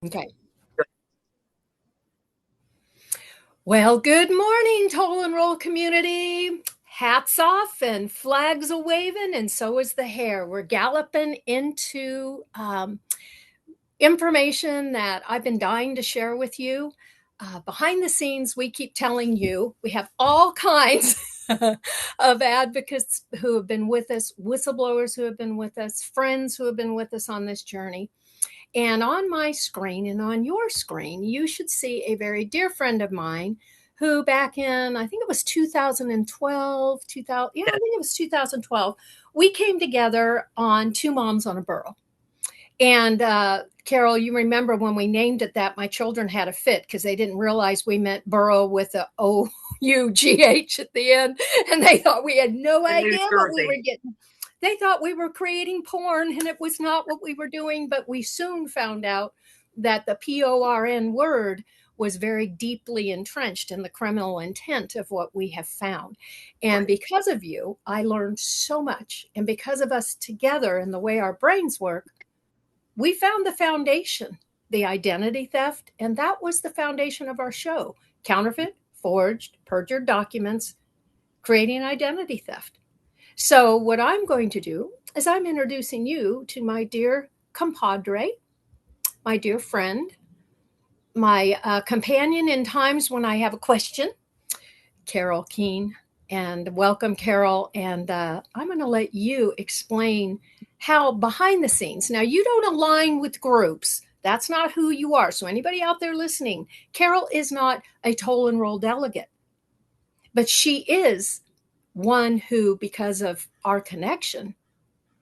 Okay. Well, good morning, Toll and Roll community. Hats off and flags a waving, and so is the hair. We're galloping into information that I've been dying to share with you. Behind the scenes, we keep telling you we have all kinds of advocates who have been with us, whistleblowers who have been with us, friends who have been with us on this journey. And on my screen and on your screen, you should see a very dear friend of mine who back in, I think it was 2012, 2000, yeah, I think it was 2012, we came together on Two Moms on a Burro. And Carol, you remember when we named it that, my children had a fit because they didn't realize we meant burrow with a O-U-G-H at the end. And they thought we had no idea what we were getting. They thought we were creating porn, and it was not what we were doing. But we soon found out that the PORN word was very deeply entrenched in the criminal intent of what we have found. And because of you, I learned so much. And because of us together and the way our brains work, we found the foundation, the identity theft, and that was the foundation of our show. Counterfeit, forged, perjured documents, creating identity theft. So what I'm going to do is I'm introducing you to my dear compadre, my dear friend, my companion in times when I have a question, Carol Keihn. And welcome, Carol. And I'm going to let you explain how behind the scenes. Now, you don't align with groups. That's not who you are. So anybody out there listening, Carol is not a toll and roll delegate, but she is one who, because of our connection,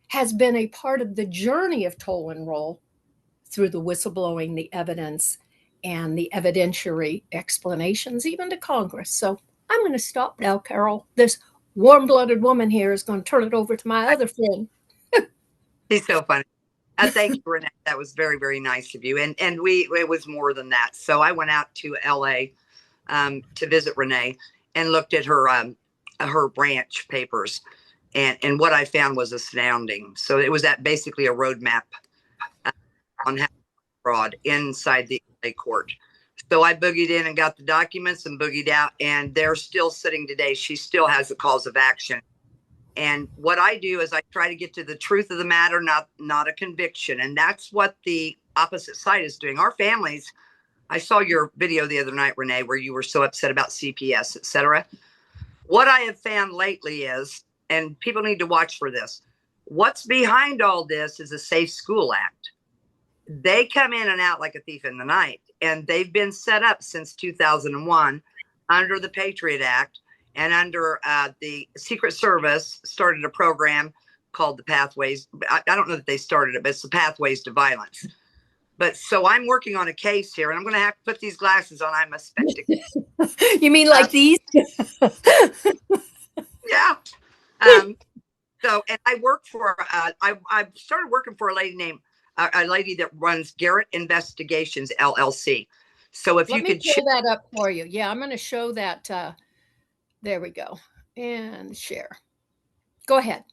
has been a part of the journey of toll and roll through the whistleblowing, the evidence, and the evidentiary explanations, even to Congress. So I'm going to stop now, Carol. This warm-blooded woman here is going to turn it over to my other friend. She's so funny. Thank you, Renee. That was very, very nice of you. And it was more than that. So I went out to LA to visit Renee and looked at her branch papers. And what I found was astounding. So it was basically a roadmap on how fraud inside the LA court. So I boogied in and got the documents and boogied out, and they're still sitting today. She still has a cause of action. And what I do is I try to get to the truth of the matter, not a conviction. And that's what the opposite side is doing. Our families, I saw your video the other night, Renee, where you were so upset about CPS, et cetera. What I have found lately is, and people need to watch for this, what's behind all this is a Safe School Act. They come in and out like a thief in the night, and they've been set up since 2001 under the Patriot Act. And under the Secret Service started a program called the Pathways. I don't know that they started it, but it's the Pathways to Violence. But so I'm working on a case here, and I'm going to have to put these glasses on. I'm a spectacle. You mean like these? Yeah. So, and I work for, I started working for a lady that runs Garrett Investigations, LLC. So if Let you me could pull that up for you. Yeah, I'm going to show that. There we go. And share. Go ahead.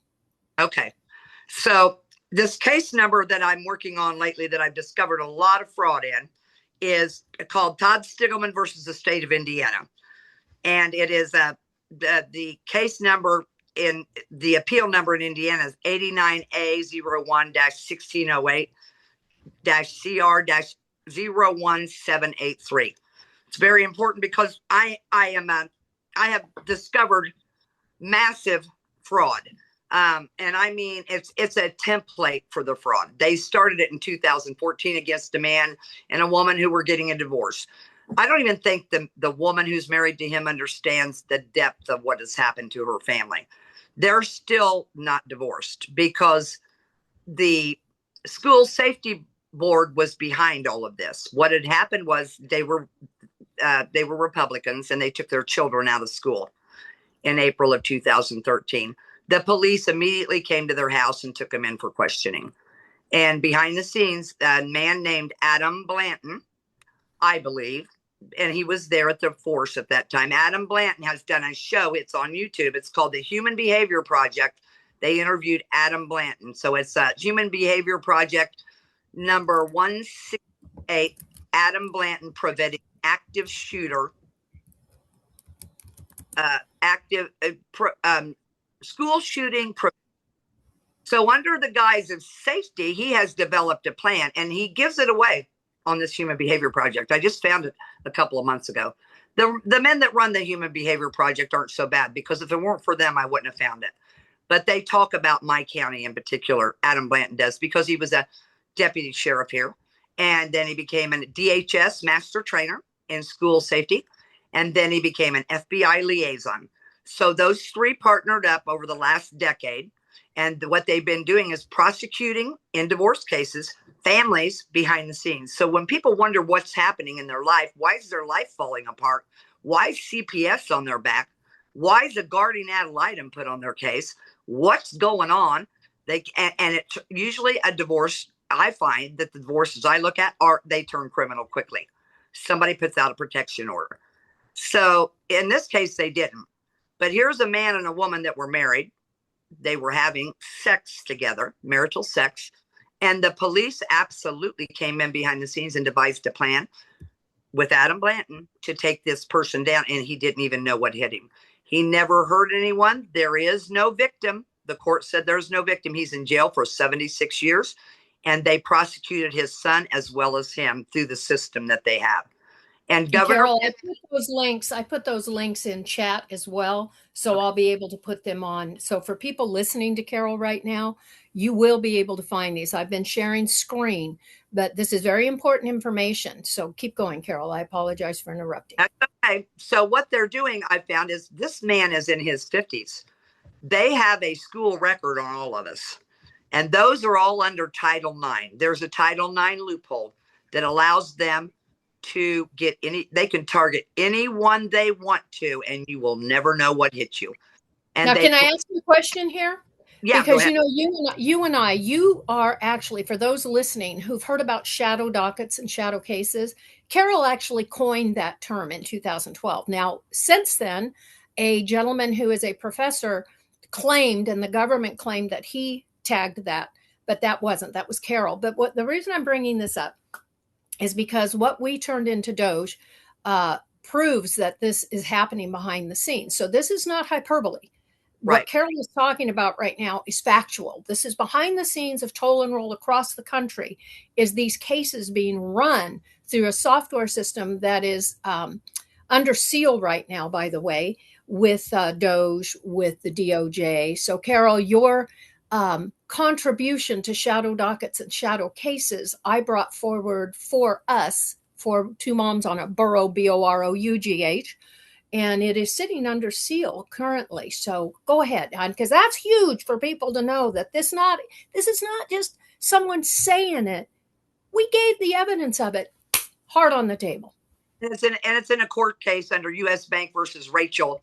Okay. So this case number that I'm working on lately that I've discovered a lot of fraud in is called Todd Stiglman versus the state of Indiana. And it is the case number in the appeal number in Indiana is 89A01-1608-CR-01783. It's very important because I have discovered massive fraud. And I mean, it's a template for the fraud. They started it in 2014 against a man and a woman who were getting a divorce. I don't even think the woman who's married to him understands the depth of what has happened to her family. They're still not divorced because the school safety board was behind all of this. What had happened was they were Republicans, and they took their children out of school in April of 2013. The police immediately came to their house and took them in for questioning. And behind the scenes, a man named Adam Blanton, I believe, and he was there at the force at that time. Adam Blanton has done a show. It's on YouTube. It's called the Human Behavior Project. They interviewed Adam Blanton. So it's a Human Behavior Project number 8, Adam Blanton preventing active shooter, school shooting. So under the guise of safety, he has developed a plan, and he gives it away on this Human Behavior Project. I just found it a couple of months ago. The men that run the Human Behavior Project aren't so bad, because if it weren't for them, I wouldn't have found it. But they talk about my county in particular. Adam Blanton does, because he was a deputy sheriff here. And then he became a DHS master trainer in school safety. And then he became an FBI liaison. So those three partnered up over the last decade. And what they've been doing is prosecuting in divorce cases families behind the scenes. So when people wonder what's happening in their life, why is their life falling apart? Why is CPS on their back? Why is a guardian ad litem put on their case? What's going on? It's usually a divorce. I find that the divorces I look at they turn criminal quickly. Somebody puts out a protection order. So in this case, they didn't. But here's a man and a woman that were married. They were having sex together, marital sex. And the police absolutely came in behind the scenes and devised a plan with Adam Blanton to take this person down. And he didn't even know what hit him. He never hurt anyone. There is no victim. The court said there's no victim. He's in jail for 76 years. And they prosecuted his son as well as him through the system that they have. And Governor Carol, I put those links in chat as well, so I'll be able to put them on. So for people listening to Carol right now, you will be able to find these. I've been sharing screen, but this is very important information. So keep going, Carol. I apologize for interrupting. Okay. So what they're doing, I found, is this man is in his 50s. They have a school record on all of us. And those are all under Title IX. There's a Title IX loophole that allows them to get they can target anyone they want to, and you will never know what hit you. And now, can I ask you a question here? Yeah, because you are actually, for those listening who've heard about shadow dockets and shadow cases, Carol actually coined that term in 2012. Now, since then, a gentleman who is a professor claimed, and the government claimed, that he tagged that, but that was Carol. But the reason I'm bringing this up is because what we turned into Doge proves that this is happening behind the scenes. So this is not hyperbole. Right. What Carol is talking about right now is factual. This is behind the scenes of toll and roll across the country, is these cases being run through a software system that is under seal right now, by the way, with Doge, with the DOJ. So Carol, your contribution to shadow dockets and shadow cases, I brought forward for us, for Two Moms on a Burrough, BOROUGH, and it is sitting under seal currently. So go ahead, because that's huge for people to know that this is not just someone saying it. We gave the evidence of it, hard on the table. And it's in a court case under U.S. Bank versus Rachel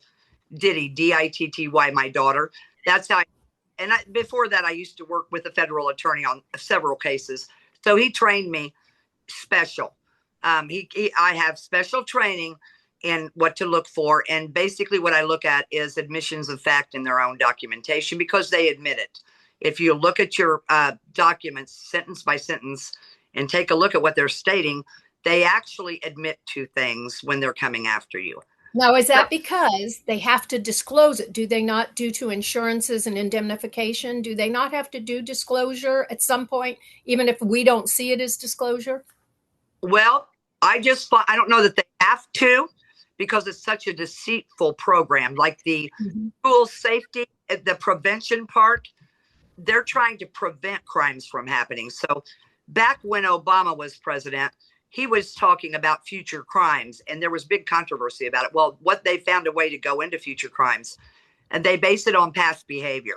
Ditty, Ditty, my daughter. That's how. Before that, I used to work with a federal attorney on several cases. So he trained me special. I have special training in what to look for. And basically what I look at is admissions of fact in their own documentation, because they admit it. If you look at your documents sentence by sentence and take a look at what they're stating, they actually admit to things when they're coming after you. Now, is that because they have to disclose it? Do they not, due to insurances and indemnification, do they not have to do disclosure at some point, even if we don't see it as disclosure? Well, I don't know that they have to, because it's such a deceitful program. Like the school safety, the prevention part, they're trying to prevent crimes from happening. So back when Obama was president, he was talking about future crimes, and there was big controversy about it. Well, they found a way to go into future crimes, and they base it on past behavior.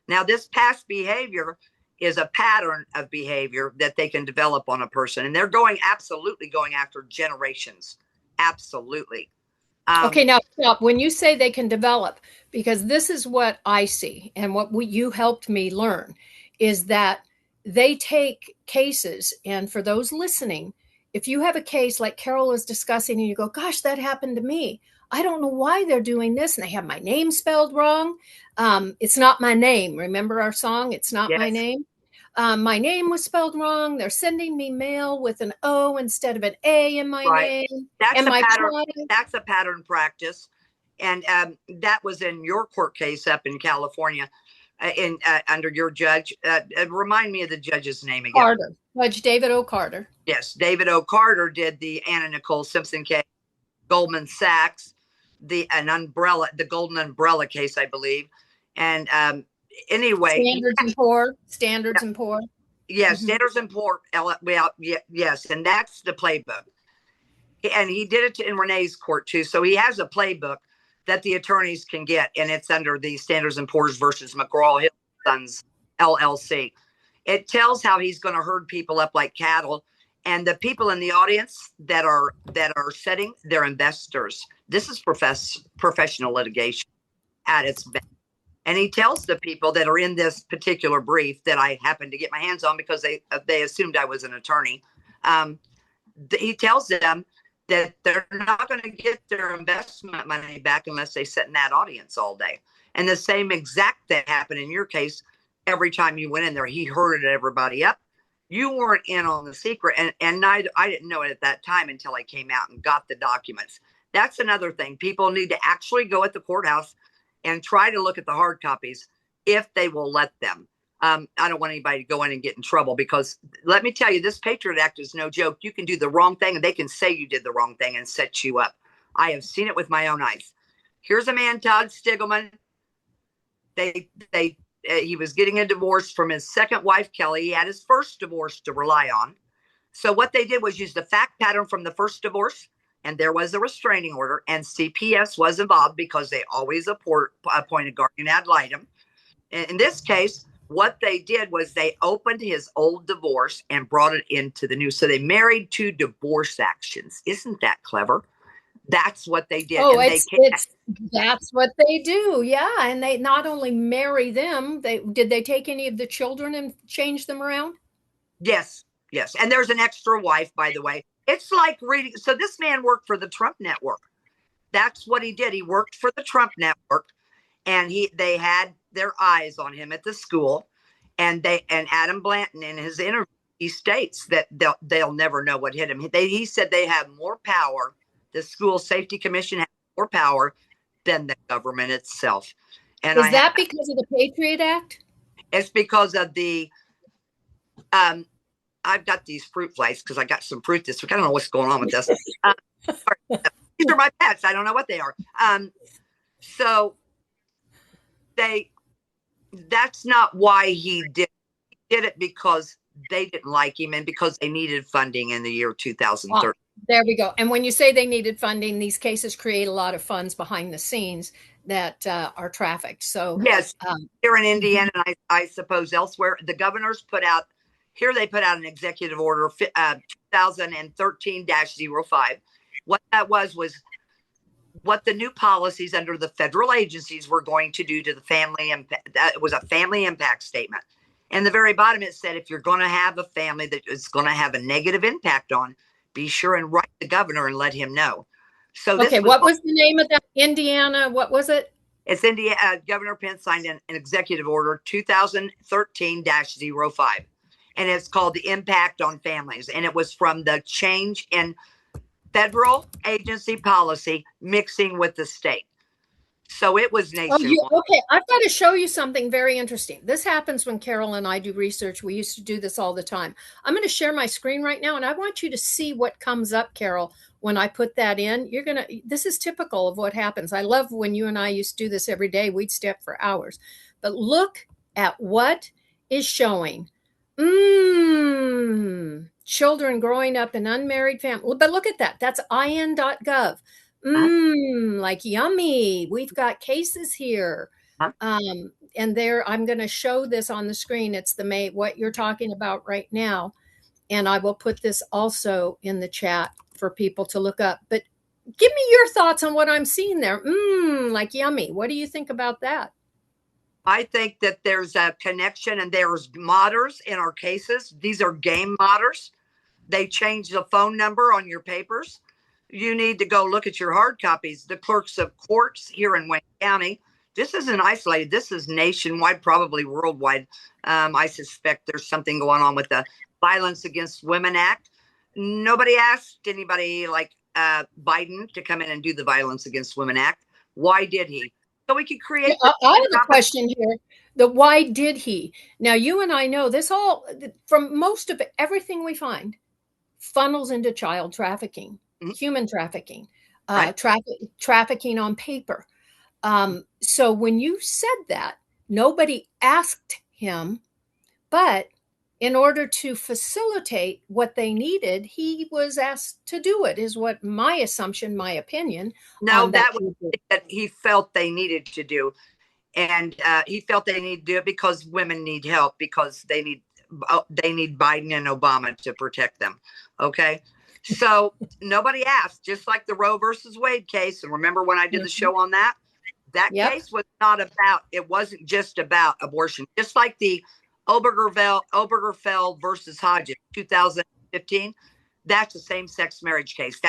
Now, this past behavior is a pattern of behavior that they can develop on a person, and they're absolutely going after generations. Absolutely. Okay, now stop. When you say they can develop, because this is what I see, and what you helped me learn, is that they take cases, and for those listening, if you have a case like Carol was discussing and you go, gosh, that happened to me, I don't know why they're doing this, and they have my name spelled wrong. It's not my name. Remember our song, It's Not My Name? My name was spelled wrong. They're sending me mail with an O instead of an A in my Right. name. That's And a my pattern. product. That's a pattern practice. And that was in your court case up in California, in under your judge. Remind me of the judge's name again. Carter, Judge David O. Carter. Yes, David O. Carter did the Anna Nicole Simpson case, Goldman Sachs, the Golden Umbrella case, I believe. And anyway, Standards and Poor. yes, mm-hmm. Standards and Poor. Well, yes, and that's the playbook. And he did it in Renee's court too. So he has a playbook that the attorneys can get, and it's under the Standards and Poor's versus McGraw-Hill Sons LLC. It tells how he's going to herd people up like cattle, and the people in the audience that are setting, they're investors. This is professional litigation at its best. And he tells the people that are in this particular brief that I happened to get my hands on because they assumed I was an attorney. He tells them that they're not going to get their investment money back unless they sit in that audience all day. And the same exact thing happened in your case. Every time you went in there, he herded everybody up. You weren't in on the secret. And I didn't know it at that time until I came out and got the documents. That's another thing. People need to actually go at the courthouse and try to look at the hard copies if they will let them. I don't want anybody to go in and get in trouble, because let me tell you, this Patriot Act is no joke. You can do the wrong thing and they can say you did the wrong thing and set you up. I have seen it with my own eyes. Here's a man, Todd Stiglman. He was getting a divorce from his second wife, Kelly. He had his first divorce to rely on. So what they did was use the fact pattern from the first divorce, and there was a restraining order, and CPS was involved because they always appoint a guardian ad litem. In this case, what they did was they opened his old divorce and brought it into the new. So they married two divorce actions. Isn't that clever? That's what they did. Oh, that's what they do. Yeah. And they not only marry them, did they take any of the children and change them around? Yes. Yes. And there's an extra wife, by the way. It's like reading. So this man worked for the Trump network. That's what he did. He worked for the Trump network, and they had their eyes on him at the school. And Adam Blanton, in his interview, he states that they'll never know what hit him. He said they have more power. The School Safety Commission has more power than the government itself. And is that because of the Patriot Act? It's because of the I've got these fruit flies because I got some fruit this week. I don't know what's going on with this. These are my pets. I don't know what they are. So that's not why he did. He did it because they didn't like him and because they needed funding in the year 2013. Oh, there we go. And when you say they needed funding, these cases create a lot of funds behind the scenes that are trafficked. So yes, here in Indiana, and I suppose elsewhere, the governors put out an executive order 2013-05. What that was what the new policies under the federal agencies were going to do to the family. That was a family impact statement. And the very bottom, it said, if you're going to have a family that is going to have a negative impact on, be sure and write the governor and let him know. So what was the name of that? Indiana, what was it? It's Indiana. Governor Pence signed an executive order 2013-05. And it's called the Impact on Families. And it was from the change in federal agency policy mixing with the state. So it was nationwide. Okay, I've got to show you something very interesting. This happens when Carol and I do research. We used to do this all the time. I'm going to share my screen right now, and I want you to see what comes up, Carol, when I put that in. This is typical of what happens. I love when you and I used to do this every day. We'd stay up for hours. But look at what is showing. Children growing up in unmarried families. But look at that. That's in.gov. Like yummy. We've got cases here. And there, I'm going to show this on the screen. It's what you're talking about right now. And I will put this also in the chat for people to look up. But give me your thoughts on what I'm seeing there. Like yummy. What do you think about that? I think that there's a connection, and there's modders in our cases. These are game modders. They change the phone number on your papers. You need to go look at your hard copies. The clerks of courts here in Wayne County this isn't isolated. This is nationwide, probably worldwide. I suspect there's something going on with the Violence Against Women Act. Nobody asked anybody like Biden to come in and do the Violence Against Women Act. Why did he? So we could Yeah, create I have a question here. The why did he? Now, you and I know this all from most of everything we find funnels into child trafficking, Mhm. human trafficking, Right. trafficking on paper. So when you said that, nobody asked him, but in order to facilitate what they needed, he was asked to do it, is what my assumption, my opinion No, on that. that was that he felt they needed to do. And he felt they need to do it because women need help, because they need Biden and Obama to protect them. Okay, so nobody asked. Just like the Roe versus Wade case, and remember when I did the Mhm. show on that? That Yep. case was not about. It wasn't just about abortion. Just like the Obergefell versus Hodges, 2015. That's a same-sex marriage case.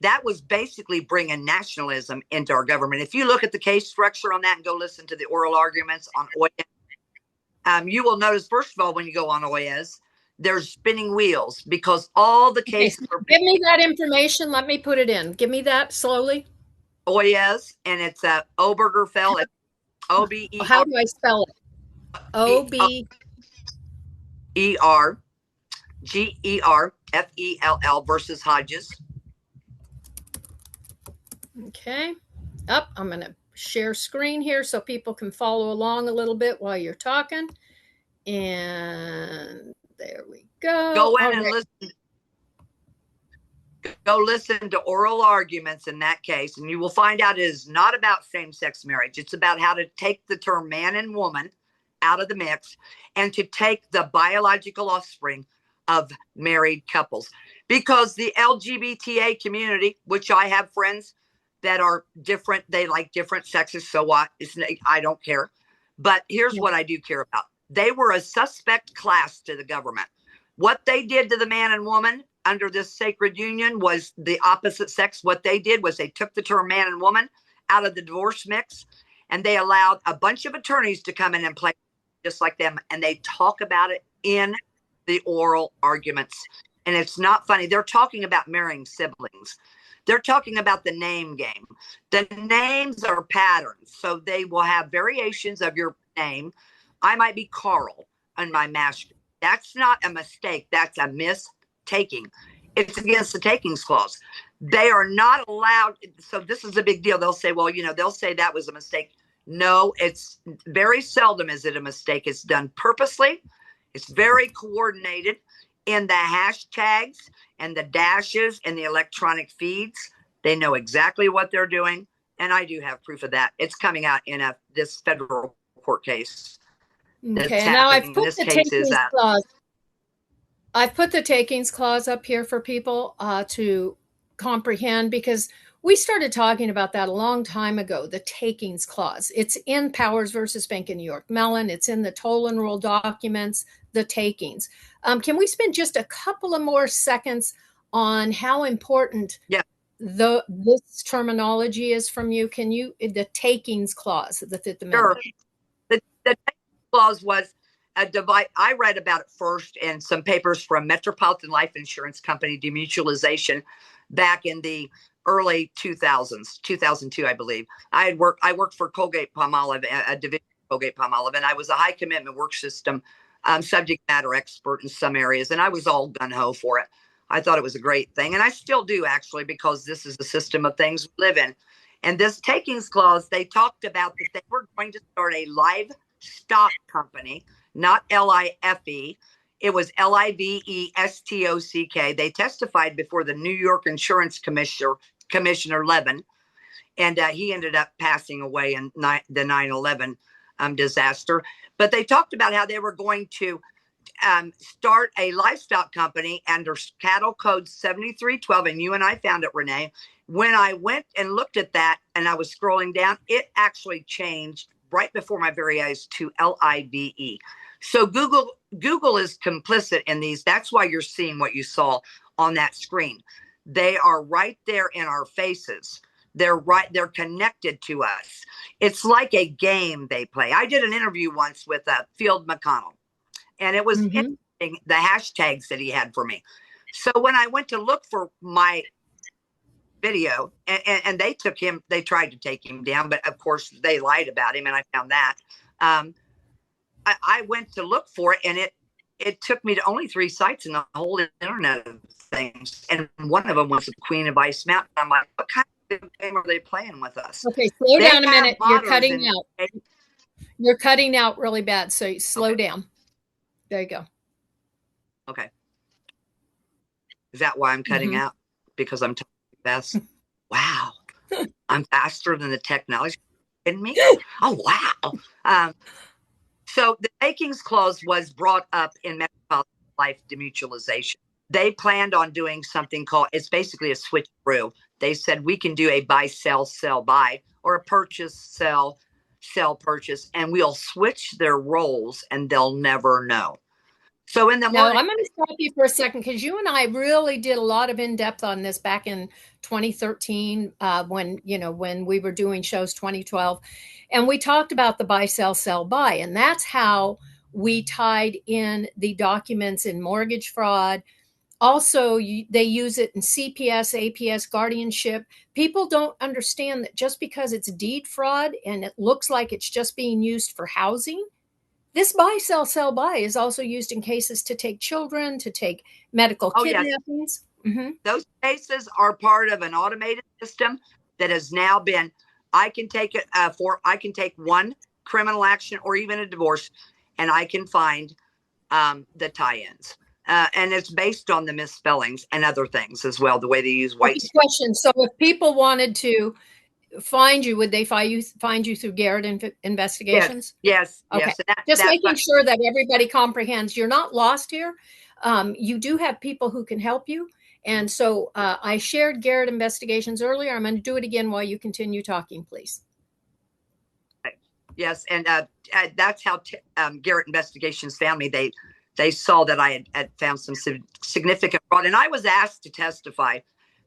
That was basically bringing nationalism into our government. If you look at the case structure on that and go listen to the oral arguments on OIS, you will notice, first of all, when you go on OIS, there's spinning wheels because all the Okay, cases are give me that information. Let me put it in. Give me that slowly. OIS, and it's Obergefell. It's O B E How R do I spell it? O B. E R GERFELL versus Hodges. Okay. Up. I'm going to share screen here so people can follow along a little bit while you're talking. And there we go. Go in All and right. listen to oral arguments in that case, and you will find out it is not about same-sex marriage. It's about how to take the term man and woman out of the mix and to take the biological offspring of married couples. Because the LGBTA community, which I have friends that are different, they like different sexes, so what? I don't care. But here's what I do care about. They were a suspect class to the government. What they did to the man and woman under this sacred union was the opposite sex. What they did was they took the term man and woman out of the divorce mix, and they allowed a bunch of attorneys to come in and play just like them, and they talk about it in the oral arguments. And it's not funny. They're talking about marrying siblings. They're talking about the name game. The names are patterns, so they will have variations of your name. I might be Carl on my masculine. That's not a mistake. That's a mistaking. It's against the takings clause. They are not allowed. So this is a big deal. They'll say, well, they'll say that was a mistake. No, it's very seldom is it a mistake. It's done purposely. It's very coordinated in the hashtags and the dashes and the electronic feeds. They know exactly what they're doing. And I do have proof of that. It's coming out in this federal court case. That's Okay. Now happening. This case is that. I've put the takings clause up here for people to comprehend, because we started talking about that a long time ago, the takings clause. It's in Powers versus Bank of New York Mellon. It's in the toll and roll documents, the takings. Can we spend just a couple of more seconds on how important this terminology is from you? Can you, the takings clause, the Fifth Amendment? Sure. The takings clause was a device. I read about it first in some papers from Metropolitan Life Insurance Company demutualization back in the early 2000s, 2002, I believe. I worked for Colgate-Palmolive, a division of Colgate-Palmolive, and I was a high commitment work system subject matter expert in some areas, and I was all gung-ho for it. I thought it was a great thing, and I still do, actually, because this is the system of things we live in. And this takings clause, they talked about that they were going to start a livestock company, not LIFE. It was LIVESTOCK. They testified before the New York Insurance Commissioner Levin, and he ended up passing away in the 9/11 disaster. But they talked about how they were going to start a livestock company under Cattle Code 7312, and you and I found it, Renee. When I went and looked at that and I was scrolling down, it actually changed right before my very eyes to LIVE. So Google is complicit in these. That's why you're seeing what you saw on that screen. They are right there in our faces They're right. They're connected to us. It's like a game they play. I did an interview once with Field McConnell, and it was Mm-hmm. interesting, the hashtags that he had for me. So when I went to look for my video, and they tried to take him down, but of course they lied about him, and I found that. I went to look for it, and it took me to only 3 sites in the whole internet of things, and one of them was the Queen of Ice Mountain. I'm like, what kind of game are they playing with us? Okay, slow They down a have minute. You're modders cutting and out. You're cutting out really bad, so slow okay. down. There you go. Okay. Is that why I'm cutting Mm-hmm. out? Because I'm talking fast? Wow. I'm faster than the technology. In me? Oh, wow. So the takings clause was brought up in Metropolitan Life demutualization. They planned on doing something called, it's basically a switcheroo. They said we can do a buy, sell, buy, or a purchase, sell, purchase, and we'll switch their roles and they'll never know. So in the No, morning, I'm going to stop you for a second because you and I really did a lot of in-depth on this back in 2013 when we were doing shows 2012, and we talked about the buy, sell, buy, and that's how we tied in the documents in mortgage fraud. Also, they use it in CPS, APS, guardianship. People don't understand that just because it's deed fraud and it looks like it's just being used for housing, this buy, sell, buy is also used in cases to take children, to take medical oh yes, kidnappings. Mm-hmm. those cases are part of an automated system that has now been. I can take it I can take one criminal action or even a divorce, and I can find the tie-ins. And it's based on the misspellings and other things as well, the way they use white. Okay, question. So if people wanted to find you, would they find you through Garrett Investigations? Yes. Okay. And Just that's making sure that everybody comprehends you're not lost here. You do have people who can help you. And so I shared Garrett Investigations earlier. I'm going to do it again while you continue talking, please. Yes, and that's how Garrett Investigations found me. They saw that I had found some significant fraud, and I was asked to testify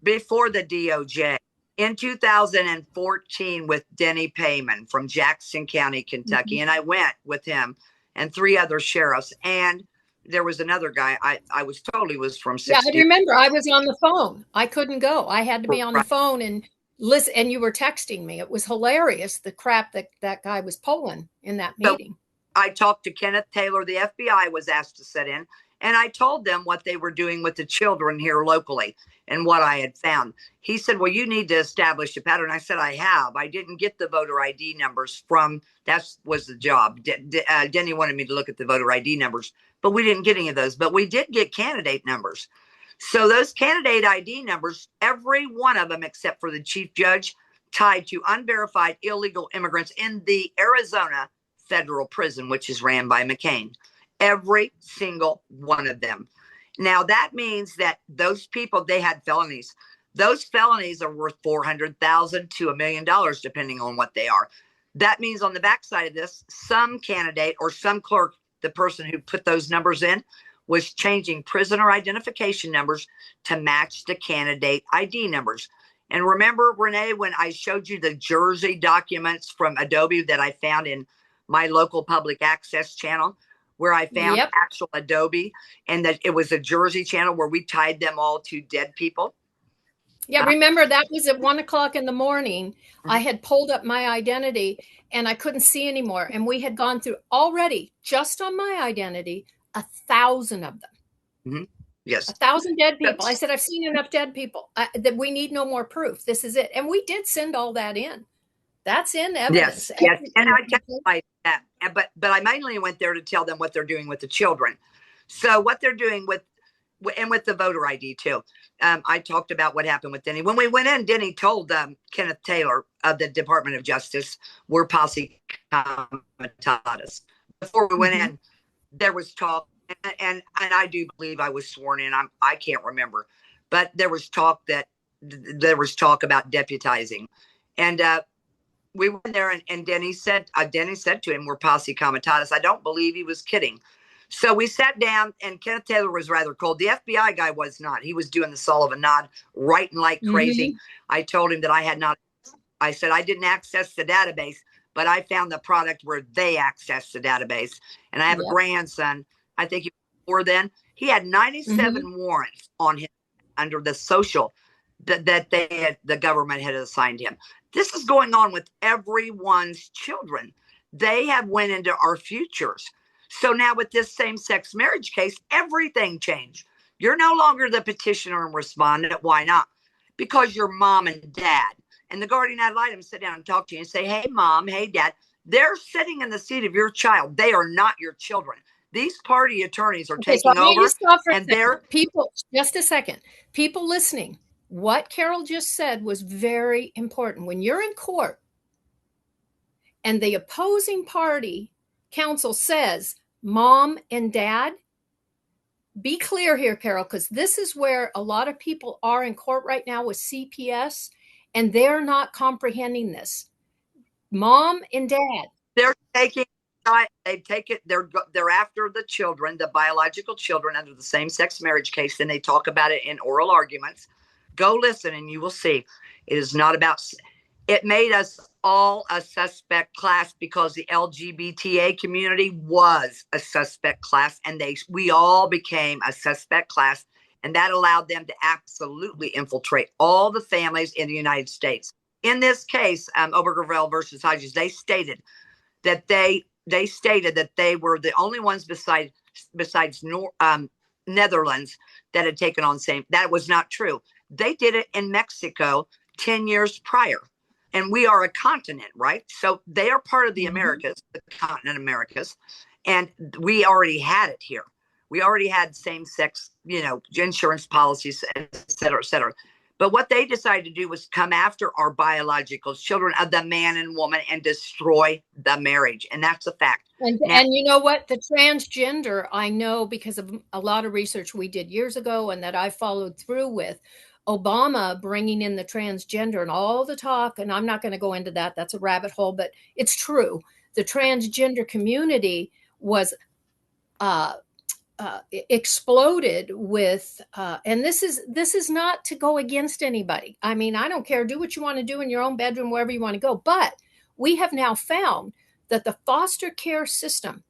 before the DOJ in 2014 with Denny Payman from Jackson County, Kentucky, and I went with him and 3 other sheriffs, and there was another guy I was told he was from 60. Yeah, I remember I was on the phone. I couldn't go. I had to be on the phone and listen, and you were texting me. It was hilarious, the crap that guy was pulling in that meeting. So I talked to Kenneth Taylor. The FBI was asked to sit in, and I told them what they were doing with the children here locally and what I had found. He said, well, you need to establish a pattern. I said, I have. I didn't get the voter ID numbers from, that was the job. Denny wanted me to look at the voter ID numbers, but we didn't get any of those. But we did get candidate numbers. So those candidate ID numbers, every one of them except for the chief judge, tied to unverified illegal immigrants in the Arizona federal prison, which is ran by McCain. Every single one of them. Now, that means that those people, they had felonies. Those felonies are worth $400,000 to $1 million, depending on what they are. That means on the backside of this, some candidate or some clerk, the person who put those numbers in, was changing prisoner identification numbers to match the candidate ID numbers. And remember, Renee, when I showed you the Jersey documents from Adobe that I found in my local public access channel, where I found actual Adobe, and that it was a Jersey channel where we tied them all to dead people. Yeah, remember that was at 1:00 in the morning. I had pulled up my identity and I couldn't see anymore. And we had gone through already, just on my identity, 1,000 of them. Mm-hmm. Yes. 1,000 dead people. I said, I've seen enough dead people that we need no more proof. This is it. And we did send all that in. That's in evidence. Yes. And I testified that, but I mainly went there to tell them what they're doing with the children. So what they're doing with the voter ID too. I talked about what happened with Denny. When we went in, Denny told Kenneth Taylor of the Department of Justice, we're posse comitatus. Before we went in, there was talk, and I do believe I was sworn in. I can't remember, but there was talk about deputizing, and we went there, and Denny said to him, we're posse comitatus. I don't believe he was kidding. So we sat down, and Kenneth Taylor was rather cold. The FBI guy was not. He was doing the Sullivan nod, writing like crazy. I told him that I had not I said, I didn't access the database, but I found the product where they access the database. And I have a Yep. grandson, I think he was 4 then. He had 97 warrants on him under the social that the government had assigned him. This is going on with everyone's children. They have went into our futures. So now with this same-sex marriage case, everything changed. You're no longer the petitioner and respondent. Why not? Because your mom and dad. And the guardian ad litem sit down and talk to you and say, hey, mom, hey, dad. They're sitting in the seat of your child. They are not your children. These party attorneys are Okay, so taking over. And they're people, just a second. People listening, what Carol just said was very important. When you're in court and the opposing party counsel says, mom and dad, be clear here, Carol, because this is where a lot of people are in court right now with CPS, and they're not comprehending this. Mom and dad. They're taking, they take it, they're after the children, the biological children under the same-sex marriage case, and they talk about it in oral arguments. Go listen and you will see. It is not about, it made us all a suspect class because the LGBTA community was a suspect class, and we all became a suspect class, and that allowed them to absolutely infiltrate all the families in the United States. In this case, Obergefell versus Hodges, they stated that they were the only ones besides Netherlands that had taken on same. That was not true. They did it in Mexico 10 years prior. And we are a continent, right? So they are part of the Americas, the continent Americas. And we already had it here. We already had same-sex, insurance policies, et cetera, et cetera. But what they decided to do was come after our biological children of the man and woman and destroy the marriage. And that's a fact. And you know what? The transgender, I know because of a lot of research we did years ago and that I followed through with, Obama bringing in the transgender and all the talk, and I'm not going to go into that. That's a rabbit hole, but it's true. The transgender community was exploded with, and this is not to go against anybody. I mean, I don't care. Do what you want to do in your own bedroom, wherever you want to go. But we have now found that the foster care system,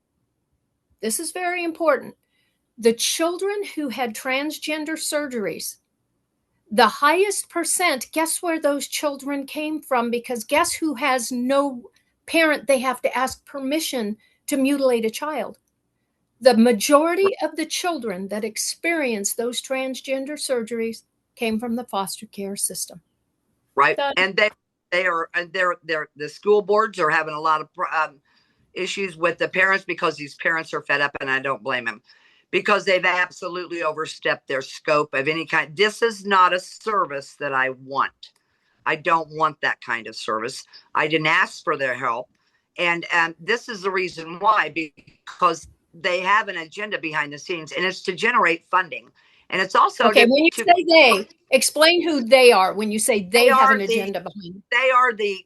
this is very important, the children who had transgender surgeries, the highest percent, guess where those children came from? Because guess who has no parent they have to ask permission to mutilate a child? The majority of the children that experienced those transgender surgeries came from the foster care system. Right. And the school boards are having a lot of issues with the parents because these parents are fed up, and I don't blame them, because they've absolutely overstepped their scope of any kind. This is not a service that I want. I don't want that kind of service. I didn't ask for their help. And this is the reason why, because they have an agenda behind the scenes, and it's to generate funding. And it's also okay. When you say they, explain who they are. When you say they have an agenda behind, they are the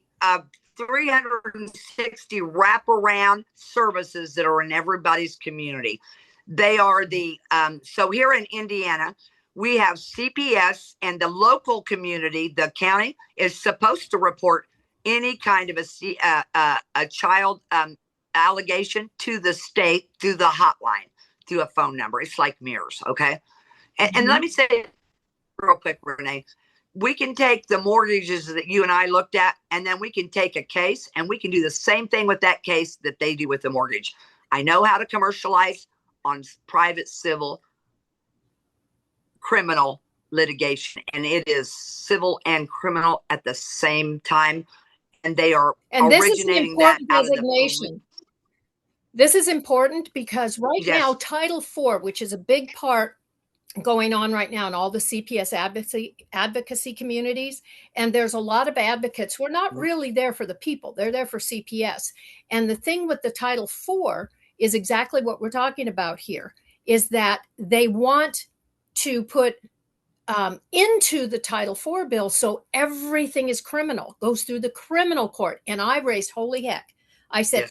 360 wraparound services that are in everybody's community. They are the so here in Indiana, we have CPS, and the local community, the county, is supposed to report any kind of a child allegation to the state through the hotline, through a phone number. It's like mirrors, okay? And let me say real quick, Renee, we can take the mortgages that you and I looked at, and then we can take a case, and we can do the same thing with that case that they do with the mortgage. I know how to commercialize on private, civil, criminal litigation, and it is civil and criminal at the same time, and they are originating that out of the. This is important because now Title IV, which is a big part going on right now in all the CPS advocacy communities, and there's a lot of advocates who are not really there for the people. They're there for CPS. And the thing with the Title IV is exactly what we're talking about here, is that they want to put into the Title IV bill so everything is criminal, goes through the criminal court. And I raised holy heck. I said,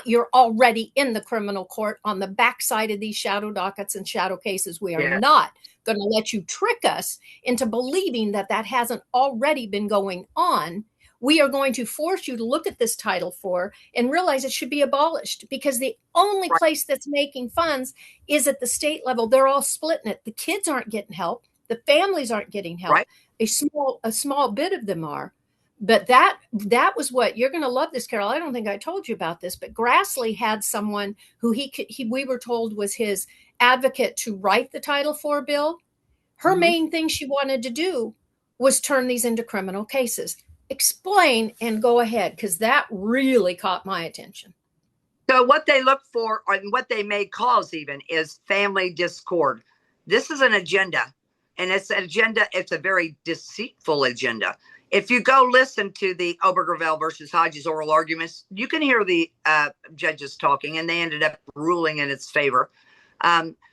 you're already in the criminal court on the backside of these shadow dockets and shadow cases. We are not going to let you trick us into believing that that hasn't already been going on we are going to force you to look at this Title IV and realize it should be abolished, because the only Right. place that's making funds is at the state level. They're all splitting it. The kids aren't getting help. The families aren't getting help. Right. A small bit of them are. But that was what you're going to love this, Carol. I don't think I told you about this, but Grassley had someone who we were told was his advocate to write the Title IV bill. Her Mhm. main thing she wanted to do was turn these into criminal cases. Explain and go ahead, because that really caught my attention. So what they look for, and what they may cause even, is family discord. This is an agenda, and it's an agenda. It's a very deceitful agenda. If you go listen to the Obergefell versus Hodges oral arguments, you can hear the judges talking, and they ended up ruling in its favor.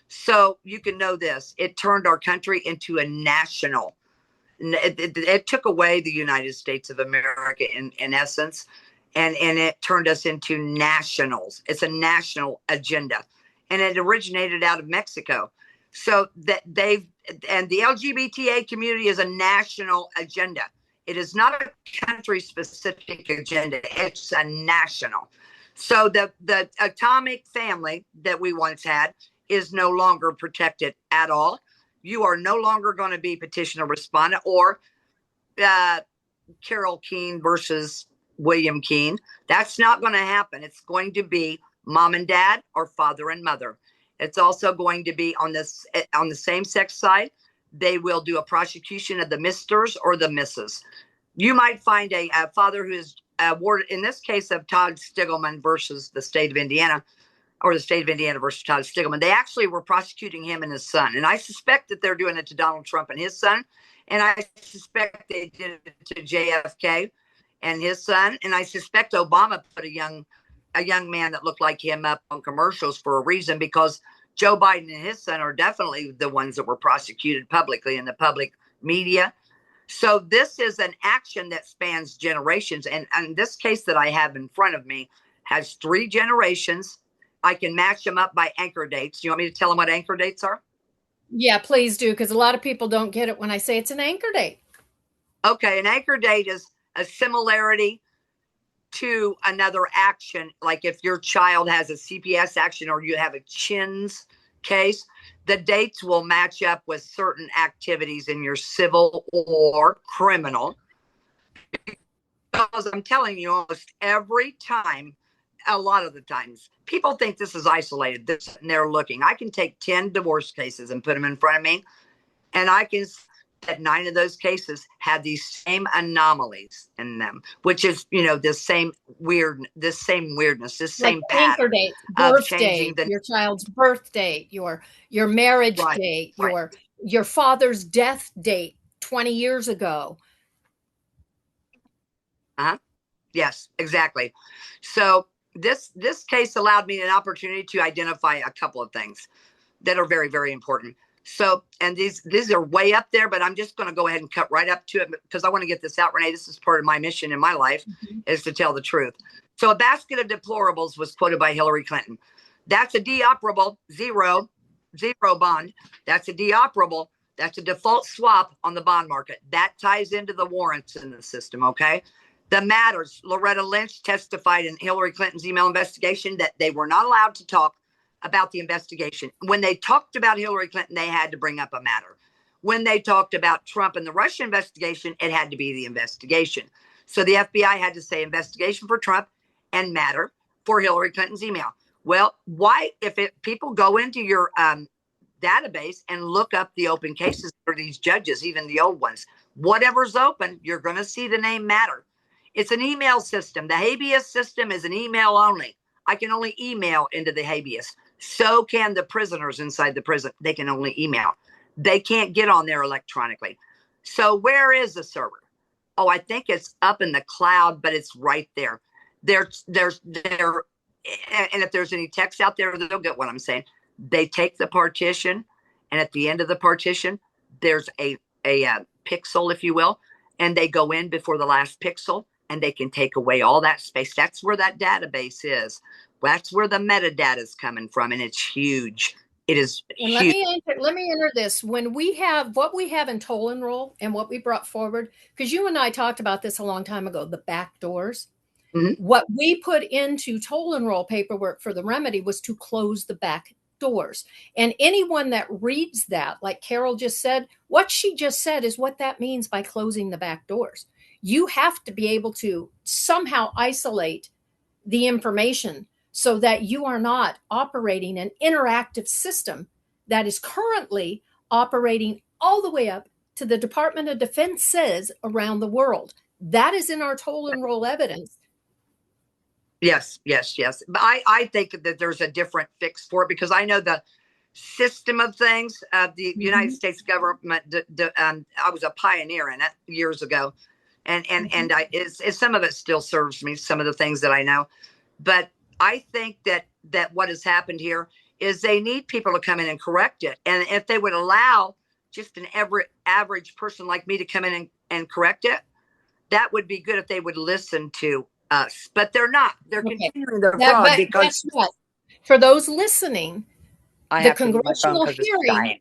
So you can know this: it turned our country into a national. It took away the United States of America in essence, and it turned us into nationals. It's a national agenda, and it originated out of Mexico. So that and the LGBTA community is a national agenda. It is not a country specific agenda. It's a national. So the atomic family that we once had is no longer protected at all. You are no longer going to be petitioner respondent or Carol Keihn versus William Keihn. That's not going to happen. It's going to be mom and dad or father and mother. It's also going to be on the same sex side. They will do a prosecution of the misters or the misses. You might find a father who is awarded, in this case of Todd Stiglman versus the state of Indiana, or the state of Indiana versus Todd Stiglman. They actually were prosecuting him and his son. And I suspect that they're doing it to Donald Trump and his son. And I suspect they did it to JFK and his son. And I suspect Obama put a young man that looked like him up on commercials for a reason, because Joe Biden and his son are definitely the ones that were prosecuted publicly in the public media. So this is an action that spans generations. And this case that I have in front of me has 3 generations. I can match them up by anchor dates. You want me to tell them what anchor dates are? Yeah, please do, because a lot of people don't get it when I say it's an anchor date. Okay, an anchor date is a similarity to another action. Like if your child has a CPS action or you have a CHINS case, the dates will match up with certain activities in your civil or criminal. Because I'm telling you, almost every time, a lot of the times, people think this is isolated. They're looking. I can take 10 divorce cases and put them in front of me, and I can see that 9 of those cases had these same anomalies in them, which is, this same weirdness, this Like same anchor pattern date, of birth changing date, the your child's birth date, your marriage right, date, right. your father's death date 20 years ago. Uh-huh. Yes, exactly. So this case allowed me an opportunity to identify a couple of things that are very, very important. So, and these are way up there, but I'm just going to go ahead and cut right up to it because I want to get this out, Renee. This is part of my mission in my life, is to tell the truth. So a basket of deplorables was quoted by Hillary Clinton. That's a deoperable zero bond. That's a deoperable. That's a default swap on the bond market. That ties into the warrants in the system, okay? The matters. Loretta Lynch testified in Hillary Clinton's email investigation that they were not allowed to talk about the investigation. When they talked about Hillary Clinton, they had to bring up a matter. When they talked about Trump and the Russia investigation, it had to be the investigation. So the FBI had to say investigation for Trump and matter for Hillary Clinton's email. Well, why, people go into your database and look up the open cases for these judges, even the old ones, whatever's open, you're going to see the name matter. It's an email system. The habeas system is an email only. I can only email into the habeas. So can the prisoners inside the prison. They can only email. They can't get on there electronically. So where is the server? Oh, I think it's up in the cloud, but it's right there. And if there's any text out there, they'll get what I'm saying. They take the partition, and at the end of the partition, there's a pixel, if you will, and they go in before the last pixel, and they can take away all that space. That's where that database is. That's where the metadata is coming from, and it's huge. It is And huge. let me enter this. When we have what we have in toll and roll and what we brought forward, because you and I talked about this a long time ago, the back doors. Mhm. What we put into toll and roll paperwork for the remedy was to close the back doors. And anyone that reads that, like Carol just said, what she just said is what that means by closing the back doors. You have to be able to somehow isolate the information so that you are not operating an interactive system that is currently operating all the way up to the Department of Defense says around the world. That is in our toll and roll evidence. Yes, yes, yes. But I think that there's a different fix for it, because I know the system of things of the United States government. I was a pioneer in it years ago, and some of it still serves me. Some of the things that I know, but I think that what has happened here is they need people to come in and correct it. And if they would allow just an average person like me to come in and correct it, that would be good if they would listen to us. But they're not. They're continuing their fraud, But because guess what? For those listening, I the have to move my phone congressional because it's hearing, dying.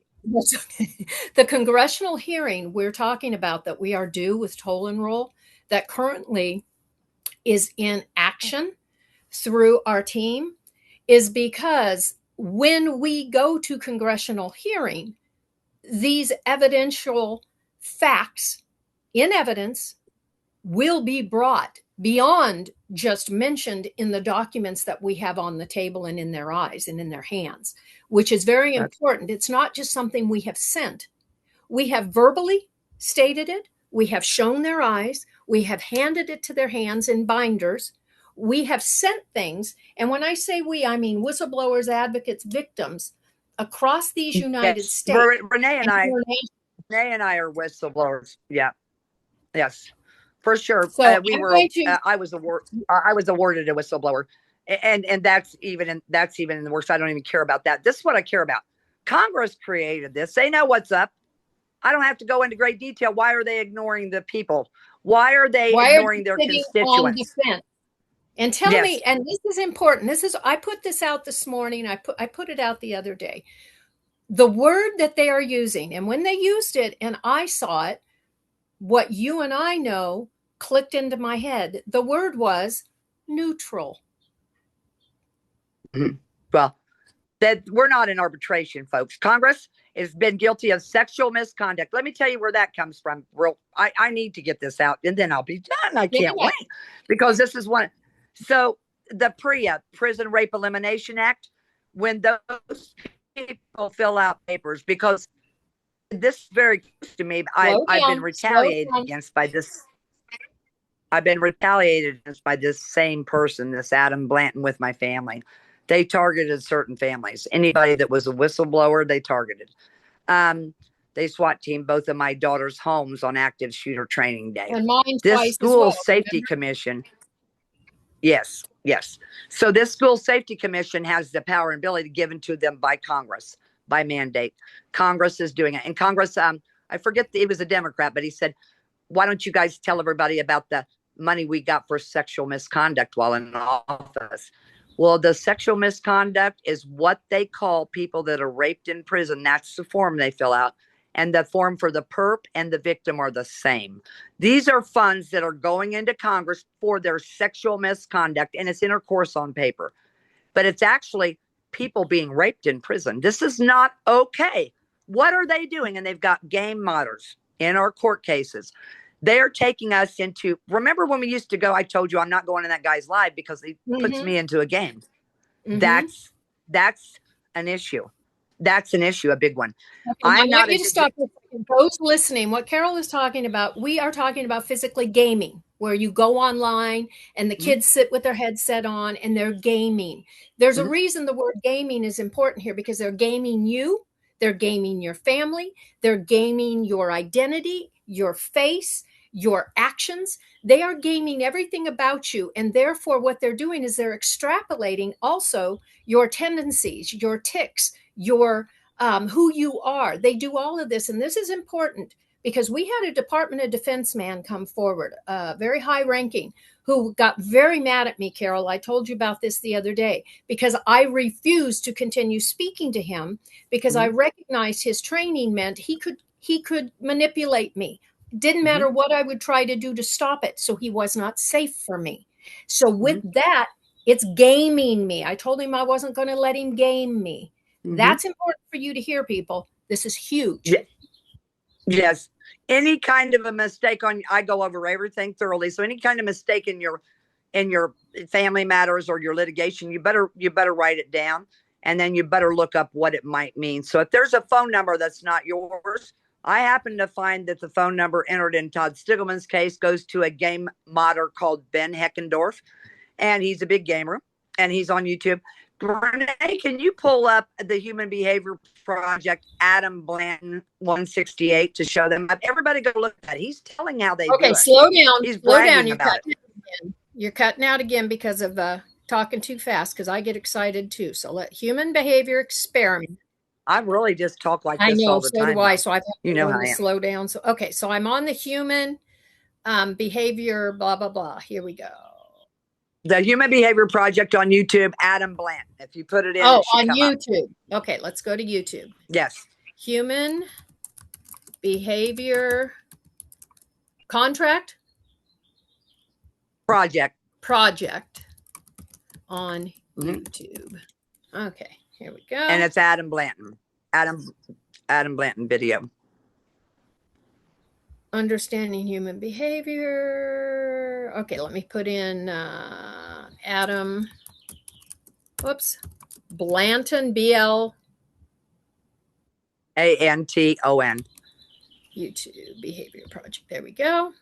the congressional hearing we're talking about that we are due with toll and roll, that currently is in action through our team, is because when we go to congressional hearing, these evidential facts in evidence will be brought beyond just mentioned in the documents that we have on the table and in their eyes and in their hands, which is very important. It's not just something we have sent. We have verbally stated it. We have shown their eyes. We have handed it to their hands in binders. We have sent things. And when I say we, I mean whistleblowers, advocates, victims across these United Yes, States. Renee and I are whistleblowers. Yeah, yes, for sure. So I'm going to. I was awarded a whistleblower, and that's even in the works. I don't even care about that. This is what I care about. Congress created this. They know what's up. I don't have to go into great detail. Why are they ignoring the people? Why are they ignoring their constituents? And tell me, and this is important. I put this out this morning. I put it out the other day. The word that they are using, and when they used it and I saw it, what you and I know clicked into my head. The word was neutral. Well, that we're not in arbitration, folks. Congress has been guilty of sexual misconduct. Let me tell you where that comes from. I need to get this out, and then I'll be done. I can't wait, because this is one. So the PREA, Prison Rape Elimination Act, when those people fill out papers, because this is very close to me. I've been retaliated against by this. I've been retaliated against by this same person, this Adam Blanton, with my family. They targeted certain families. Anybody that was a whistleblower, they targeted. They SWAT team both of my daughter's homes on active shooter training day. And mine this school safety commission. Yes. So this school safety commission has the power and ability given to them by Congress, by mandate. Congress is doing it. And Congress, I forget, he was a Democrat, but he said, why don't you guys tell everybody about the money we got for sexual misconduct while in office? Well, the sexual misconduct is what they call people that are raped in prison. That's the form they fill out. And the form for the perp and the victim are the same. These are funds that are going into Congress for their sexual misconduct, and it's intercourse on paper. But it's actually people being raped in prison. This is not okay. What are they doing? And they've got game monitors in our court cases. They are taking us into, remember when we used to go, I told you I'm not going in that guy's live because he puts me into a game. That's an issue. That's an issue, a big one. Okay, I want you to stop. Those listening, what Carol is talking about, we are talking about physically gaming, where you go online and the kids sit with their headset on and they're gaming. There's a reason the word gaming is important here, because they're gaming you, they're gaming your family, they're gaming your identity, your face, your actions. They are gaming everything about you. And therefore, what they're doing is they're extrapolating also your tendencies, your tics, your who you are. They do all of this. And this is important because we had a Department of Defense man come forward, very high ranking, who got very mad at me, Carol. I told you about this the other day, because I refused to continue speaking to him because I recognized his training meant he could manipulate me. Didn't matter what I would try to do to stop it. So he was not safe for me. So with that, it's gaming me. I told him I wasn't going to let him game me. That's important for you to hear, people. This is huge. Yes. Any kind of a mistake I go over everything thoroughly. So any kind of mistake in your family matters or your litigation, you better write it down, and then you better look up what it might mean. So if there's a phone number that's not yours, I happen to find that the phone number entered in Todd Stiegelman's case goes to a game modder called Ben Heckendorf, and he's a big gamer, and he's on YouTube. Renee, can you pull up the Human Behavior Project Adam Blanton 168 to show them? Everybody go look at it. He's telling how they do it. Okay, slow down. He's slow down. bragging about it. You're cutting out again because of talking too fast, because I get excited too. So let Human Behavior Experiment. I really just talk like this all the time. So do I. So I've you know how I am. Slow down. So okay, so I'm on the Human Behavior blah blah blah. Here we go. The Human Behavior Project on YouTube, Adam Blanton. If you put it in, on YouTube. Up. Okay, let's go to YouTube. Yes. Human Behavior Contract Project on YouTube. Okay, here we go. And it's Adam Blanton. Adam Blanton video. Understanding Human Behavior. Okay, let me put in Adam. Whoops. Blanton, BL. ANTON. YouTube Behavior Project. There we go.